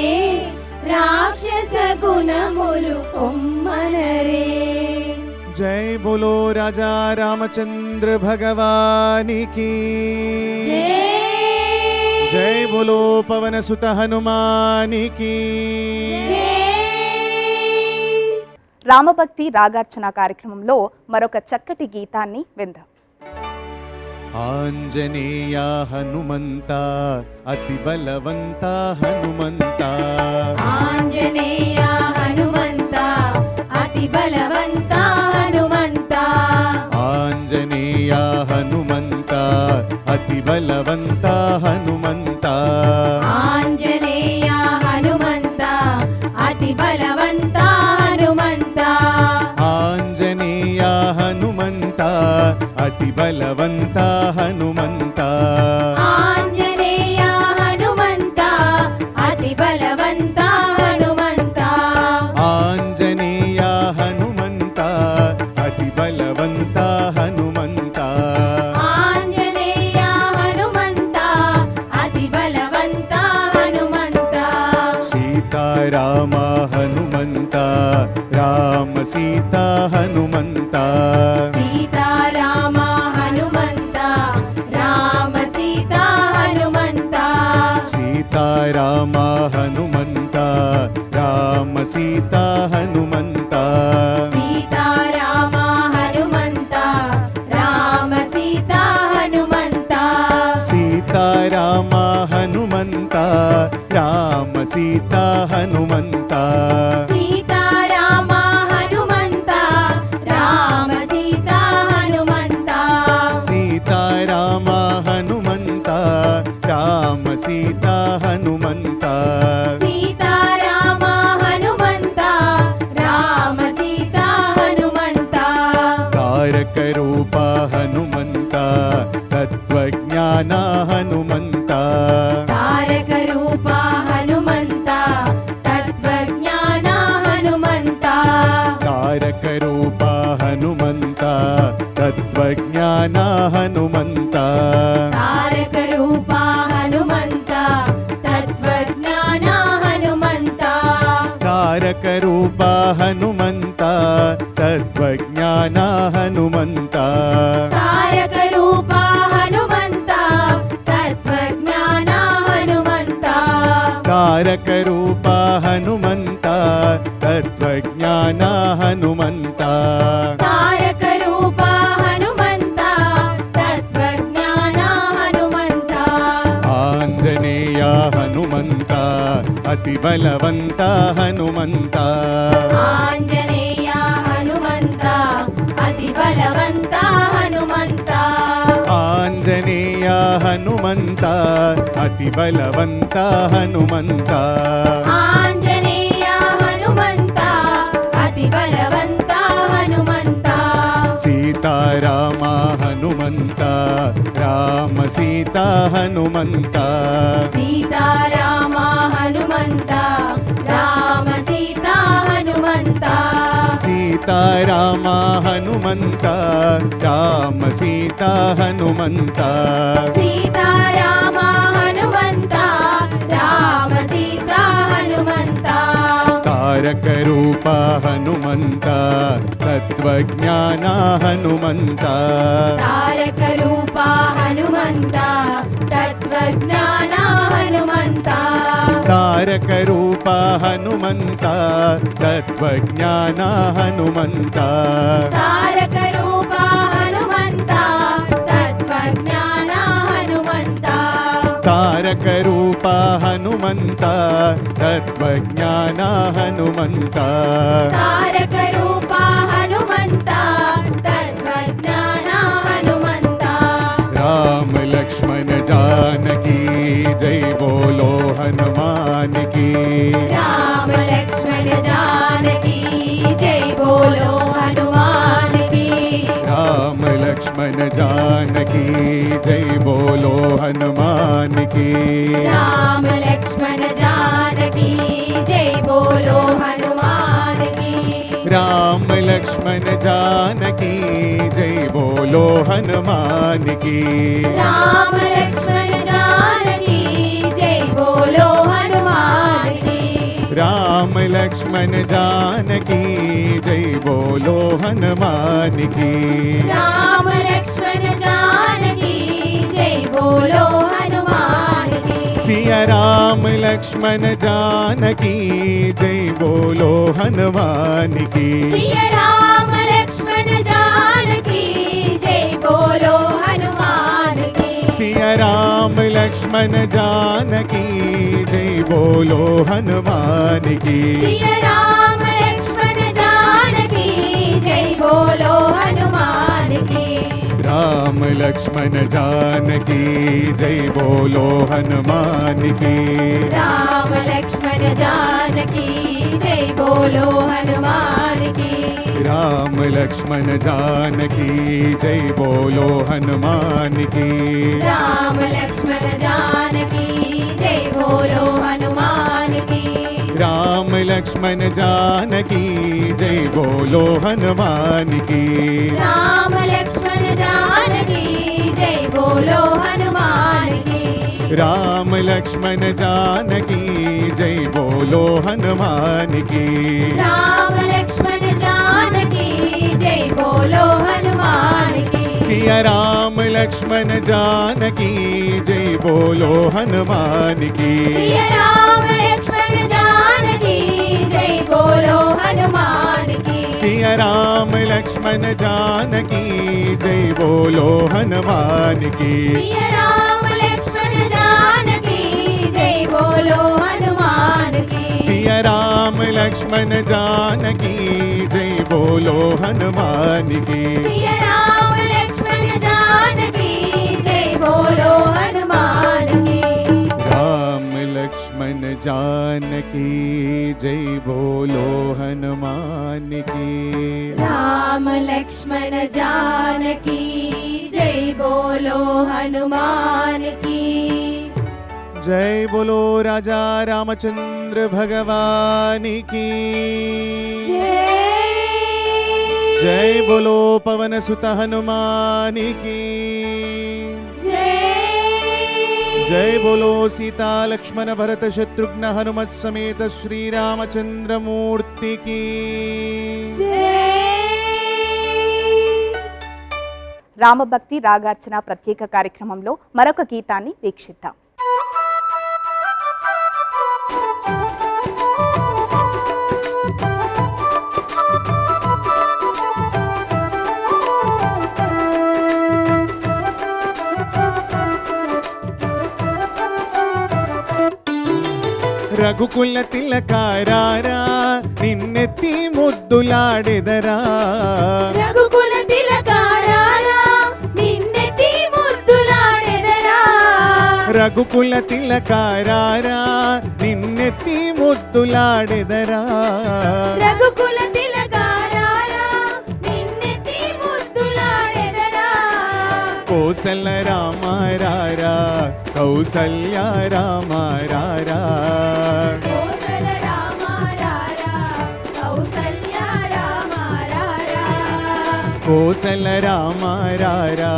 రాక్షస గుణములు పొమ్మనరే జై బోలో రాజా రామచంద్ర భగవానికి జై బోలో పవన సుత హనుమానికి రామభక్తి రాగార్చన కార్యక్రమంలో మరొక చక్కటి గీతాన్ని విందాం. ఆంజనేయ హనుమంత అతి బలవంత హనుమంత ఆంజనేయ హనుమంత అతి బలవంత హనుమంత ఆంజనేయ హనుమంత అతి బలవంత హనుమంత ఆంజనేయ హనుమంత అతి బలవంత హనుమంత ఆంజనేయ హనుమంత అతి బలవంత హనుమంత ఆంజనేయ హనుమంత అతి బలవంత హనుమంత ఆంజనేయ హనుమంత అతి బలవంత హనుమంత ఆంజనేయ హనుమంత అతి బలవంత హనుమంత సీతారామ హనుమంత రామ సీతా హనుమంత సీతారామ హనుమంత రామ సీతా హనుమంత సీతారామ హనుమంత రామ సీతా హనుమంత సీతారామ హనుమంత రామ సీతా హనుమంత సీతారామ హనుమంత రామ సీతా హనుమంత సీతారామ హనుమంత రామ సీతా హనుమంత సీతారామ హనుమంత రామ సీతా హనుమంత సీతారామ హనుమంత రామ సీతా హనుమంత తారక రూప హనుమంత తత్వజ్ఞాన హనుమంత తారక రూప హనుమంత తత్వజ్ఞాన హనుమంత తారక రూప హనుమంత తత్వజ్ఞాన హనుమంత తారక రూప హనుమంత తత్వజ్ఞాన హనుమంత తారక రూప హనుమంత తత్వజ్ఞాన హనుమంత తారక రూప హనుమంత తత్వజ్ఞాన హనుమంత తారక రూప హనుమంత తత్వజ్ఞాన హనుమంత తారక రూప హనుమంత తత్వజ్ఞాన హనుమంత ఆంజనేయ హనుమంత అతి బలవంత హనుమంత ఆంజనేయ హనుమంత అతి బలవంత హనుమంత ఆంజనేయ హనుమంత అతి బలవంత హనుమంత ఆంజనేయ హనుమంత అతి బలవంత హనుమంత సీతారామ హనుమంత రామ సీతా హనుమంత సీతారామ హనుమంత రామ సీతా హనుమంత సీతారామ హనుమంత రామ సీతా హనుమంత సీతారామ హనుమంత రామ సీతా హనుమంత తారక రూప హనుమంత తత్వజ్ఞాన హనుమంత తారక రూప హనుమంత తత్వజ్ఞాన హనుమంత తారక రూప హనుమంత తత్వజ్ఞాన హనుమంత తారక రూప హనుమంత తత్వజ్ఞాన హనుమంత తారక రూప హనుమంత తత్వజ్ఞాన హనుమంత తారక రూప హనుమంత తత్వజ్ఞాన హనుమంత राम लक्ष्मण जानकी जय बोलो हनुमान की राम लक्ष्मण जानकी जय बोलो हनुमान की राम लक्ष्मण जानकी जय बोलो हनुमान की राम लक्ष्मण जानकी जय बोलो हनुमान की राम लक्ष्मण जानकी जय बोलो हनुमान की राम लक्ष्मण जानकी जय बोलो हनुमान की राम लक्ष्मण जानकी जय बोलो हनुमान की राम लक्ष्मण जानकी जय बोलो हनुमान की सिया राम लक्ष्मण जानकी जय बोलो हनुमान की सिया राम लक्ष्मण जानकी जय बोलो हनुमान की सिया राम लक्ष्मण जानकी जय बोलो हनुमान की सिया राम लक्ष्मण जानकी जय बोलो हनुमान की राम लक्ष्मण जानकी जय बोलो हनुमान की राम लक्ष्मण जानकी जय बोलो हनुमान की राम लक्ष्मण जानकी जय बोलो हनुमान की राम लक्ष्मण जानकी जय बोलो हनुमान की राम लक्ष्मण जानकी जय बोलो हनुमान की राम लक्ष्मण जानकी जय बोलो हनुमान की राम लक्ष्मण जानकी जय बोलो हनुमान की राम लक्ष्मण जानकी जय बोलो हनुमान की सिया राम लक्ष्मण जानकी जय बोलो हनुमान की सिया राम लक्ष्मण जानकी जय बोलो हनुमान की सिया राम लक्ष्मण जानकी जय बोलो हनुमान की सिया राम लक्ष्मण जानकी जय बोलो हनुमान की सिया राम लक्ष्मण जानकी जय बोलो हनुमान की सिया राम लक्ष्मण जानकी जय बोलो हनुमान की राम लक्ष्मण जानकी जय बोलो हनुमान की राम लक्ष्मण जानकी जय बोलो हनुमान की जय बोलो राजा रामचंद्र भगवान की जय बोलो पवन सुत हनुमान की जय बोलो सीता लक्ष्मण भरत शत्रुघ्न हनुमत समेत श्री रामचंद्र मूर्ति की రామభక్తి రాగార్చన ప్రత్యేక కార్యక్రమంలో మరొక గీతాన్ని వీక్షిద్దాం. రఘుకుల తిలకారారా నిన్నెత్తి ముద్దులాడెదరా రఘుకుల తిలకారారా నిన్నెత్తి ముద్దులాడెదరా రఘుకుల తిలకారారా నిన్నెత్తి ముద్దులాడెదరా రఘుకుల తిలకారారా నిన్నెత్తి ముద్దులాడెదరా కోసల రామారారా కౌసల్య రామారారా కోసల రామారారా కౌసల్య రామారారా కోసల రామారారా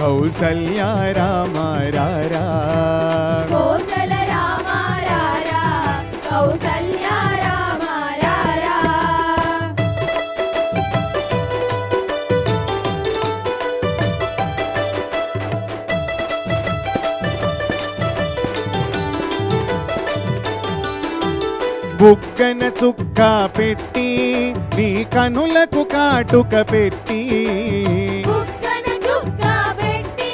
కౌసల్య రామారారా కోసల రామారారా కౌసల్య రామారారా బుగ్గన చుక్క పెట్టి నీ కనులకు కాటుక పెట్టి బుగ్గన చుక్క పెట్టి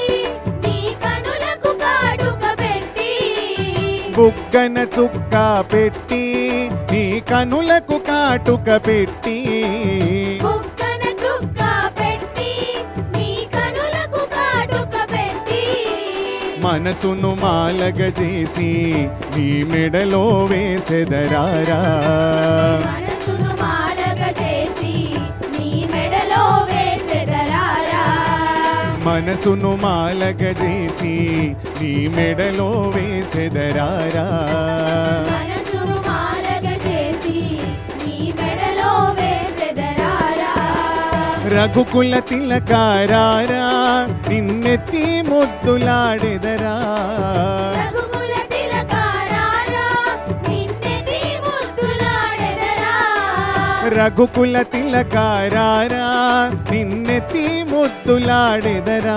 నీ కనులకు కాటుక పెట్టి బుగ్గన చుక్క పెట్టి నీ కనులకు కాటుక పెట్టి బుగ్గన చుక్క పెట్టి నీ కనులకు కాటుక పెట్టి మనసును మాలగ చేసి నీ మెడలో వేసెదరారా మనసును మాలగ చేసి నీ మెడలో వేసెదరారా మనసును మాలగ చేసి నీ మెడలో వేసెదరారా మనసును మాలగ చేసి నీ మెడలో వేసెదరారా రఘుకుల తిలకారారా నిన్నెత్తి ముద్దులాడెదరా రఘుకుల తిలకారారా నిన్నెత్తి ముద్దులాడెదరా రఘుకుల తిలకారారా నిన్నెత్తి ముద్దులాడెదరా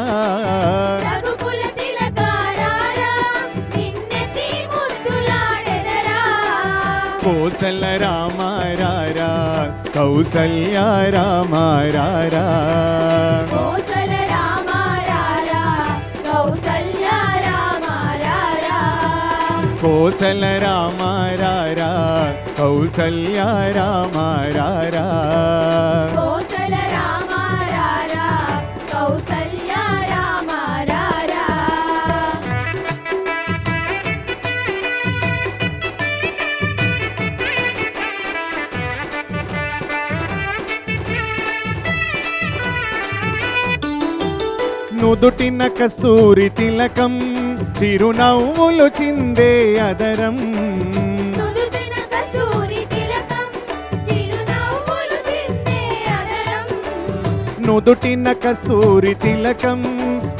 రఘుకుల తిలకారారా నిన్నెత్తి ముద్దులాడెదరా కోసల రామారారా కౌసల్య రామారారా కోసల రామారారా కౌసల్య రామారారా కోసల రామారారా కౌసల్య రామారారా కోసల రామారారా కౌసల్య రామారారా నుదుటిన కస్తూరి తిలకం చిరునవ్వులు చిందే అదరం నుదుటిన కస్తూరి తిలకం చిరునవ్వులు చిందే అదరం నుదుటిన కస్తూరి తిలకం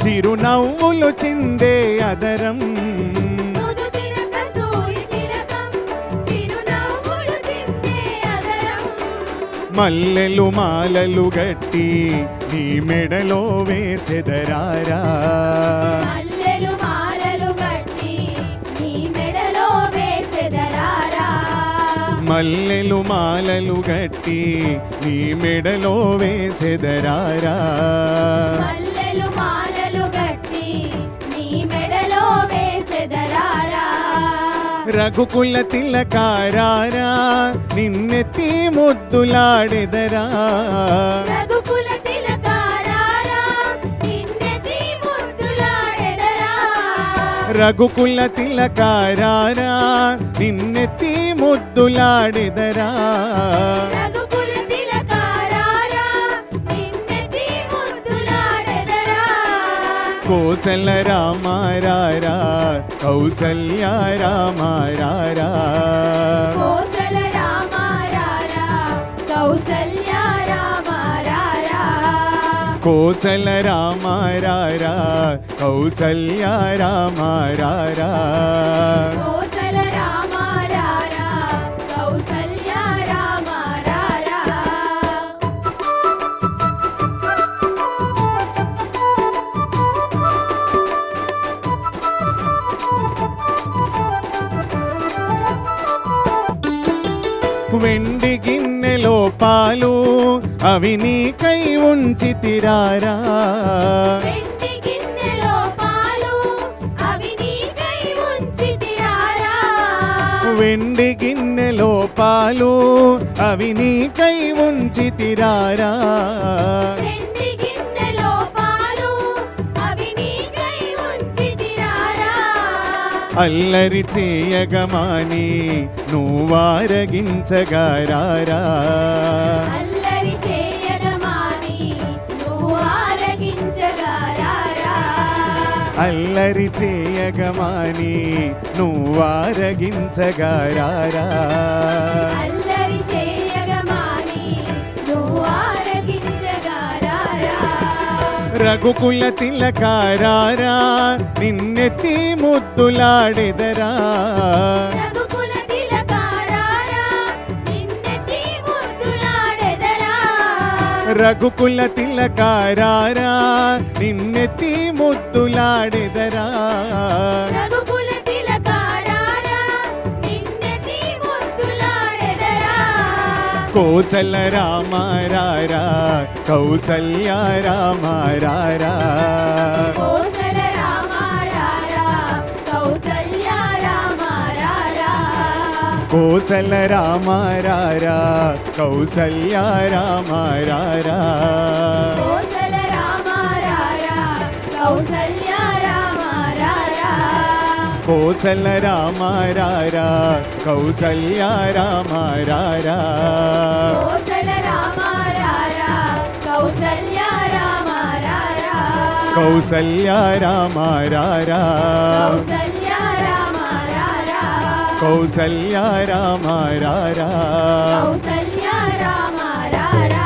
చిరునవ్వులు చిందే అదరం నుదుటిన కస్తూరి తిలకం చిరునవ్వులు చిందే అదరం మల్లెలు మాలలు గట్టి నీ మెడలో వేసెదరారా మల్లెలు మాలలు గట్టి నీ మెడలో వేసెదరారా మల్లెలు మాలలు గట్టి నీ మెడలో వేసెదరారా మల్లెలు మాలలు గట్టి నీ మెడలో వేసెదరారా రఘుకుల తిలకారారా నిన్నెత్తి ముద్దులాడెదరా రఘుకుల తిలకారారా నిన్నెత్తి ముద్దులాడెదరా రఘుకుల తిలకారారా నిన్నెత్తి ముద్దులాడెదరా రఘుకుల తిలకారారా నిన్నెత్తి ముద్దులాడెదరా కోసల రామారారా కౌసల్య రామారారా కోసల రామారారా కౌసల్య రామారారా కోసల రామారారా కౌసల్య రామారారా కోసల రామారారా కౌసల్య రామారారా వెండి గిన్నెలో పాలు అవి నీకై ఉంచితిరారా వెండి గిన్నెలో పాలు అవి నీకై ఉంచితిరారా వెండి గిన్నెలో పాలు అవి నీకై ఉంచితిరారా వెండి గిన్నెలో పాలు అవి నీకై ఉంచితిరారా అల్లరి చేయగమాని నువ్వారగించగారారా అల్లరి చేయగమాని నువ్వు ఆరగించగారారా అల్లరి చేయగమాని నువ్వారగించగారారా అల్లరి చేయగమాని నువ్వు ఆరగించగారారా రఘుకుల తిలకారారా నిన్నెత్తి ముద్దులాడెదరా రఘుకుల తిలకారారా నిన్నెత్తి ముద్దులాడెదరా రఘుకుల తిలకారారా నిన్నెత్తి ముద్దులాడెదరా రఘుకుల తిలకారారా నిన్నెత్తి ముద్దులాడెదరా కోసల రామారారా కౌసల్య రామారారా కోసల రామారారా కౌసల్య రామారారా కోసల రామారారా కౌసల్య రామారారా కోసల రామారారా కౌసల్య రామారారా కోసల రామారారా కౌసల్య రామారారా కోసల రామారారా కౌసల్య రామారారా కౌసల్య రామారారా కౌసల్య రామారారా కౌసల్య రామారారా కౌసల్య రామారారా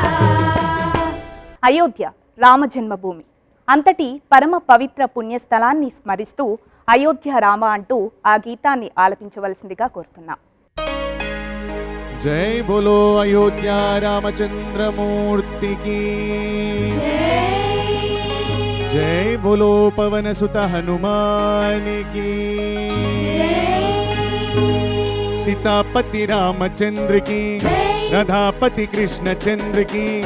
అయోధ్య రామ జన్మభూమి అంతటి పరమ పవిత్ర పుణ్యస్థలాన్ని స్మరిస్తూ అయోధ్య రామ అంటూ ఆ గీతాన్ని ఆలపించవలసిందిగా కోరుతున్నాం. జై బోలో అయోధ్య రామచంద్రమూర్తికి జై బోలో పవన సుత హనుమానికి सीतापति रामचंद्र की राधापति कृष्ण चंद्र की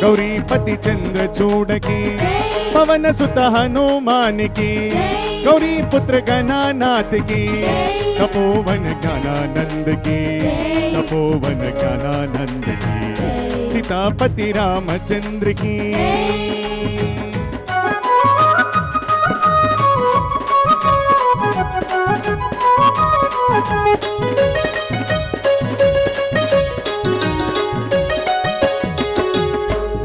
गौरीपति चंद्र चूड़ की पवन सुत हनुमान की गौरी पुत्र गणानाथ की तपोवन ज्ञानानंद की तपोवन ज्ञानानंद की सीतापति रामचंद्र की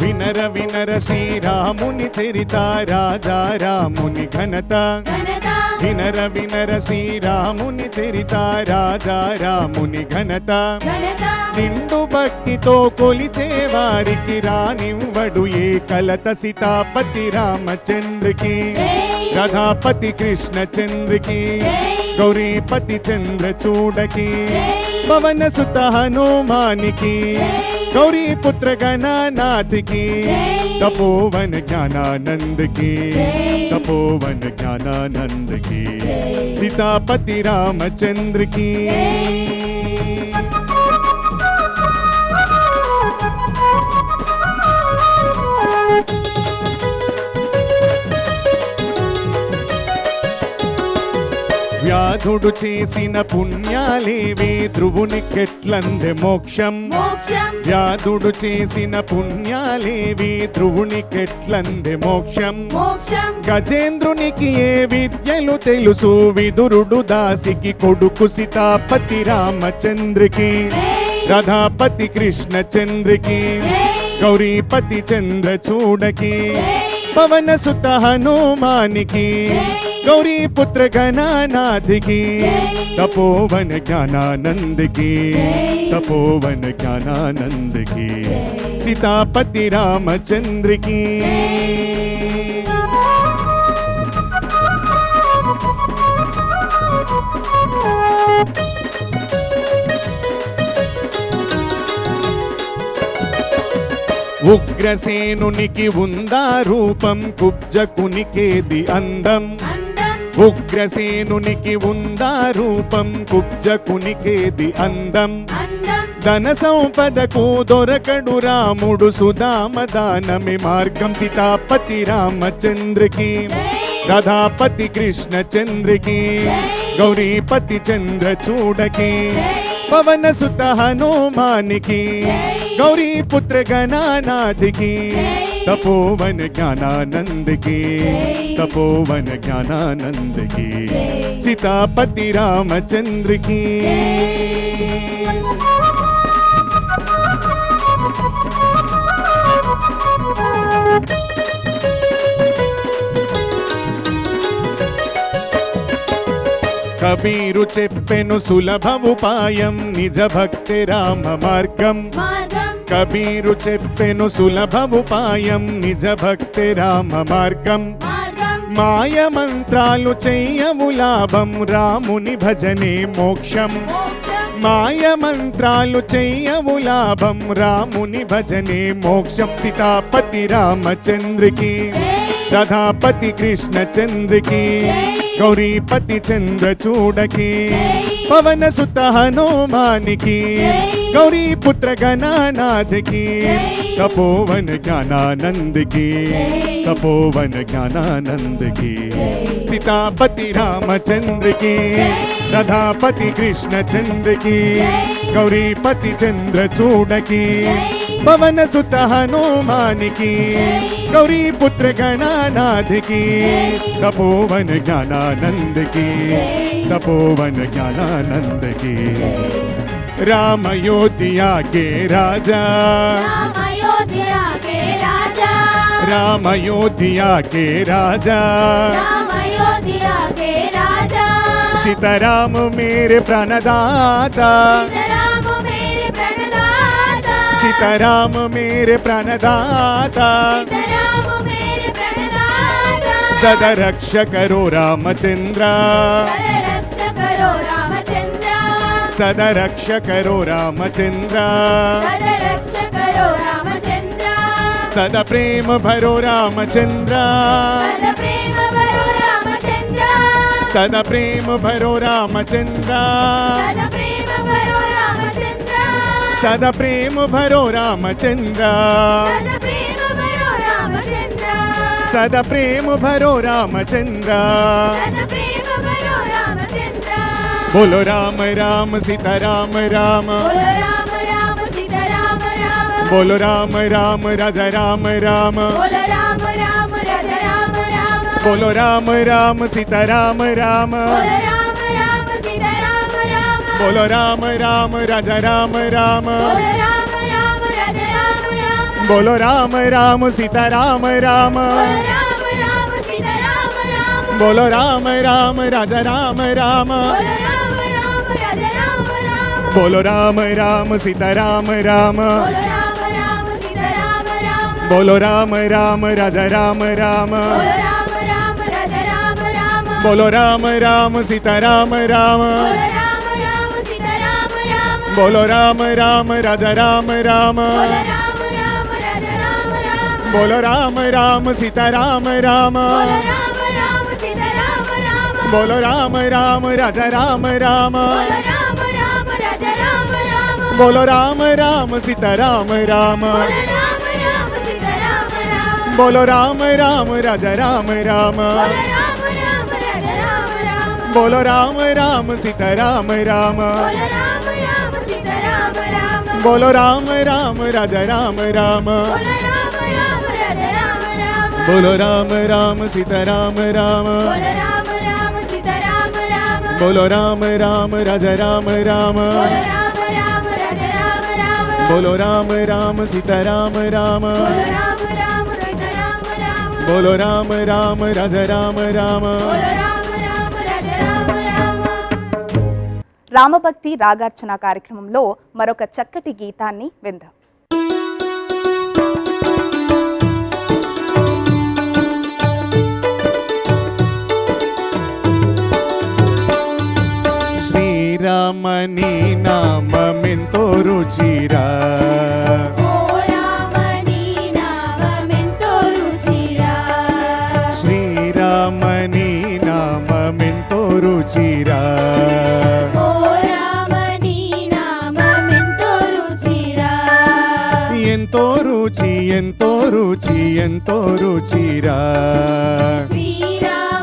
వినర వినర శ్రీరాముని చరిత రాజా రాముని ఘనత వినర వినర శ్రీరాముని చరిత రాజా రాముని ఘనత నిండు భక్తితో కొలిచే వారికి రానివ్వడు ఏ కలత సీతాపతి రామచంద్రకి రాధాపతి కృష్ణ చంద్రకి గౌరీపతి చంద్ర చూడకి పవన సుత హనుమానికి गौरी पुत्र गणानाथ की तपोवन ज्ञानानंद की तपोवन ज्ञानानंद की सीतापति रामचंद्र की వ్యాధుడు చేసిన పుణ్యాలేవి ధ్రువునికెట్లందె మోక్షం వ్యాధుడు చేసిన పుణ్యాలేవి ధ్రువునికెట్లందె మోక్షం గజేంద్రునికి ఏ విద్యలు తెలుసు విదురుడు దాసికి కొడుకు సీతాపతి రామచంద్రకి రాధాపతి కృష్ణ చంద్రకి గౌరీపతి చంద్ర చూడకి పవన సుత హనుమానికి गौरी पुत्र गणानाथ की तपोवन ज्ञानानंद की तपोवन ज्ञानानंद की सीतापति रामचंद्र की ఉగ్రసేనునికి ఉందా రూపం కుబ్జకునికేది అందం ఉగ్రసేనునికి ఉందా రూపం కుబ్జకునికేది అందం ధన సంపదకు దొరకడు రాముడు సుధామ దానమే మార్గం సీతాపతి రామచంద్రకి రాధాపతి కృష్ణ చంద్రకి గౌరీపతి చంద్ర చూడకి పవన సుత హనుమానికి గౌరీ పుత్ర గణానాథకి తపోవన జ్ఞానానందకి తపోవన జ్ఞానానందకి సీతాపతి రామచంద్రకి కబీరు చెప్పెను సులభ ఉపాయం నిజ భక్తి రామ మార్గం కబీరు చెప్పెను సులభ ఉపాయం నిజ భక్తి రామ మార్గం మాయ మంత్రాలు చెయ్యము లాభం రాముని భజనే మోక్షం మాయ మంత్రాలు చెయ్యము లాభం రాముని భజనే మోక్షం సీతాపతి రామచంద్రకి రాధాపతి కృష్ణ చంద్రకి గౌరీపతి చంద్ర చూడకి పవన సుత హనుమానికి గౌరీ పుత్ర గణానాథకి తపోవన జ్ఞానానందకి తపోవన జ్ఞానానందకి సీతాపతి రామచంద్రకి రాధాపతి కృష్ణ చంద్రకి గౌరీపతి చంద్ర చూడకి పవన సుత హనుమానికి గౌరీ పుత్ర గణానాథకి తపోవన జ్ఞానానందకి తపోవన జ్ఞానానందకి రామయోధ్యా के राजा रामयोध्या के राजा सीताराम मेरे प्राणदाता सीताराम मेरे प्राणदाता सदा रक्ष करो रामचंद्र सदा रक्ष करो रामचंद्र सदा प्रेम भरो रामचंद्र सदा प्रेम भरो रामचंद्र सदा प्रेम भरो रामचंद्र सदा प्रेम भरो रामचंद्र बोलो राम राम सीता राम राम बोलो राम राम राजा राम राम बोलो राम राम सीता राम राम बोलो राम राम राजा राम राम बोलो राम राम सीता राम राम बोलो राम राम राजा राम राम बोलो राम राम सीता राम राम बोलो राम राम राजा राम राम बोलो राम राम सीता राम राम बोलो राम राम राजा राम राम बोलो राम राम सीता राम राम बोलो राम राम राजा राम राम बोलो राम राम सीता राम राम बोलो राम राम राजा राम राम बोलो राम राम सीता राम राम बोलो राम राम राजा राम राम बोलो राम राम सीता राम राम बोलो राम राम राजा राम राम बोलो राम राम सीता राम राम बोलो राम राम राजा राम राम రామభక్తి రాగార్చన కార్యక్రమంలో మరొక చక్కటి గీతాన్ని విందాం. శ్రీరామని నామమెంతో రుచిరా శ్రీరామని నామమెంతో రుచిరా ఎంతో రుచి ఎంతో రుచి ఎంతో రుచిరా శ్రీరామ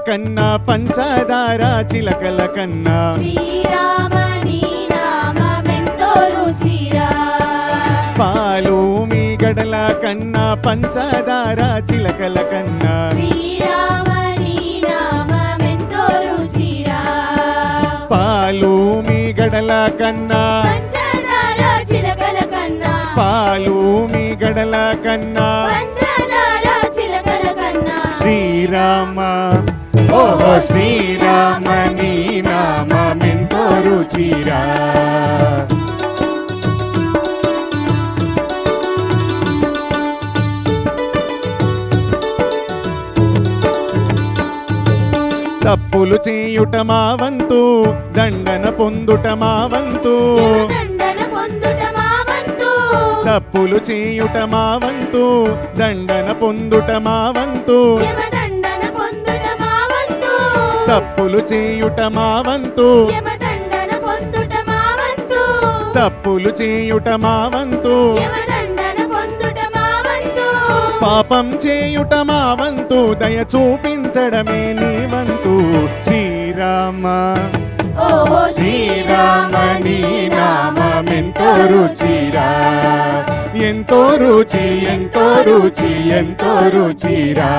కన్నా పంచదార చిలకల కన్నా శ్రీరామ నీ నామమెంతో రుచిరా పాలు మీ గడల కన్నా పంచదార చిలకల కన్నా శ్రీరామ నీ నామమెంతో రుచిరా పాలు మీ గడల కన్నా పంచదార చిలకల కన్నా పాలు మీ గడల కన్నా పంచదార చిలకల కన్నా శ్రీరామ ఓహో శ్రీరామ నీ నామమెంతో రుచిరా తప్పులు చేయుట మా వంతు దండన పొందుట మా వంతు దండన పొందుట మా వంతు తప్పులు చేయుట మా వంతు దండన పొందుట మా వంతు యమదండన పొందుట మా వంతు తప్పులు చేయుట మా వంతు యమదండన పొందుట మా వంతు తప్పులు చేయుట మా వంతు యమదండన పొందుట మా వంతు పాపం చేయుట మా వంతు దయ చూపించడమే నీ వంతు శ్రీరామ ఓహో శ్రీరామ నీ నామమెంతో రుచిరా ఎంతో రుచి ఎంతో రుచి ఎంతో రుచిరా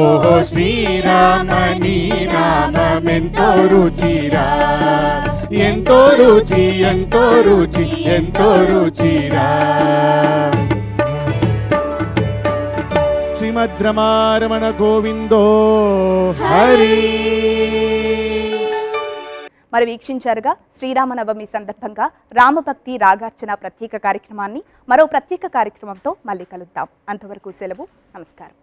ఓహో శ్రీరామ నీ నామమెంతో రుచిరా ఎంతో రుచి ఎంతో రుచి ఎంతో రుచిరా శ్రీమద్రమారమణ గోవిందో హరి. మరి వీక్షించారుగా శ్రీరామనవమి సందర్భంగా రామభక్తి రాగార్చన ప్రత్యేక కార్యక్రమాన్ని. మరో ప్రత్యేక కార్యక్రమంతో మళ్ళీ కలుద్దాం. అంతవరకు సెలవు. నమస్కారం.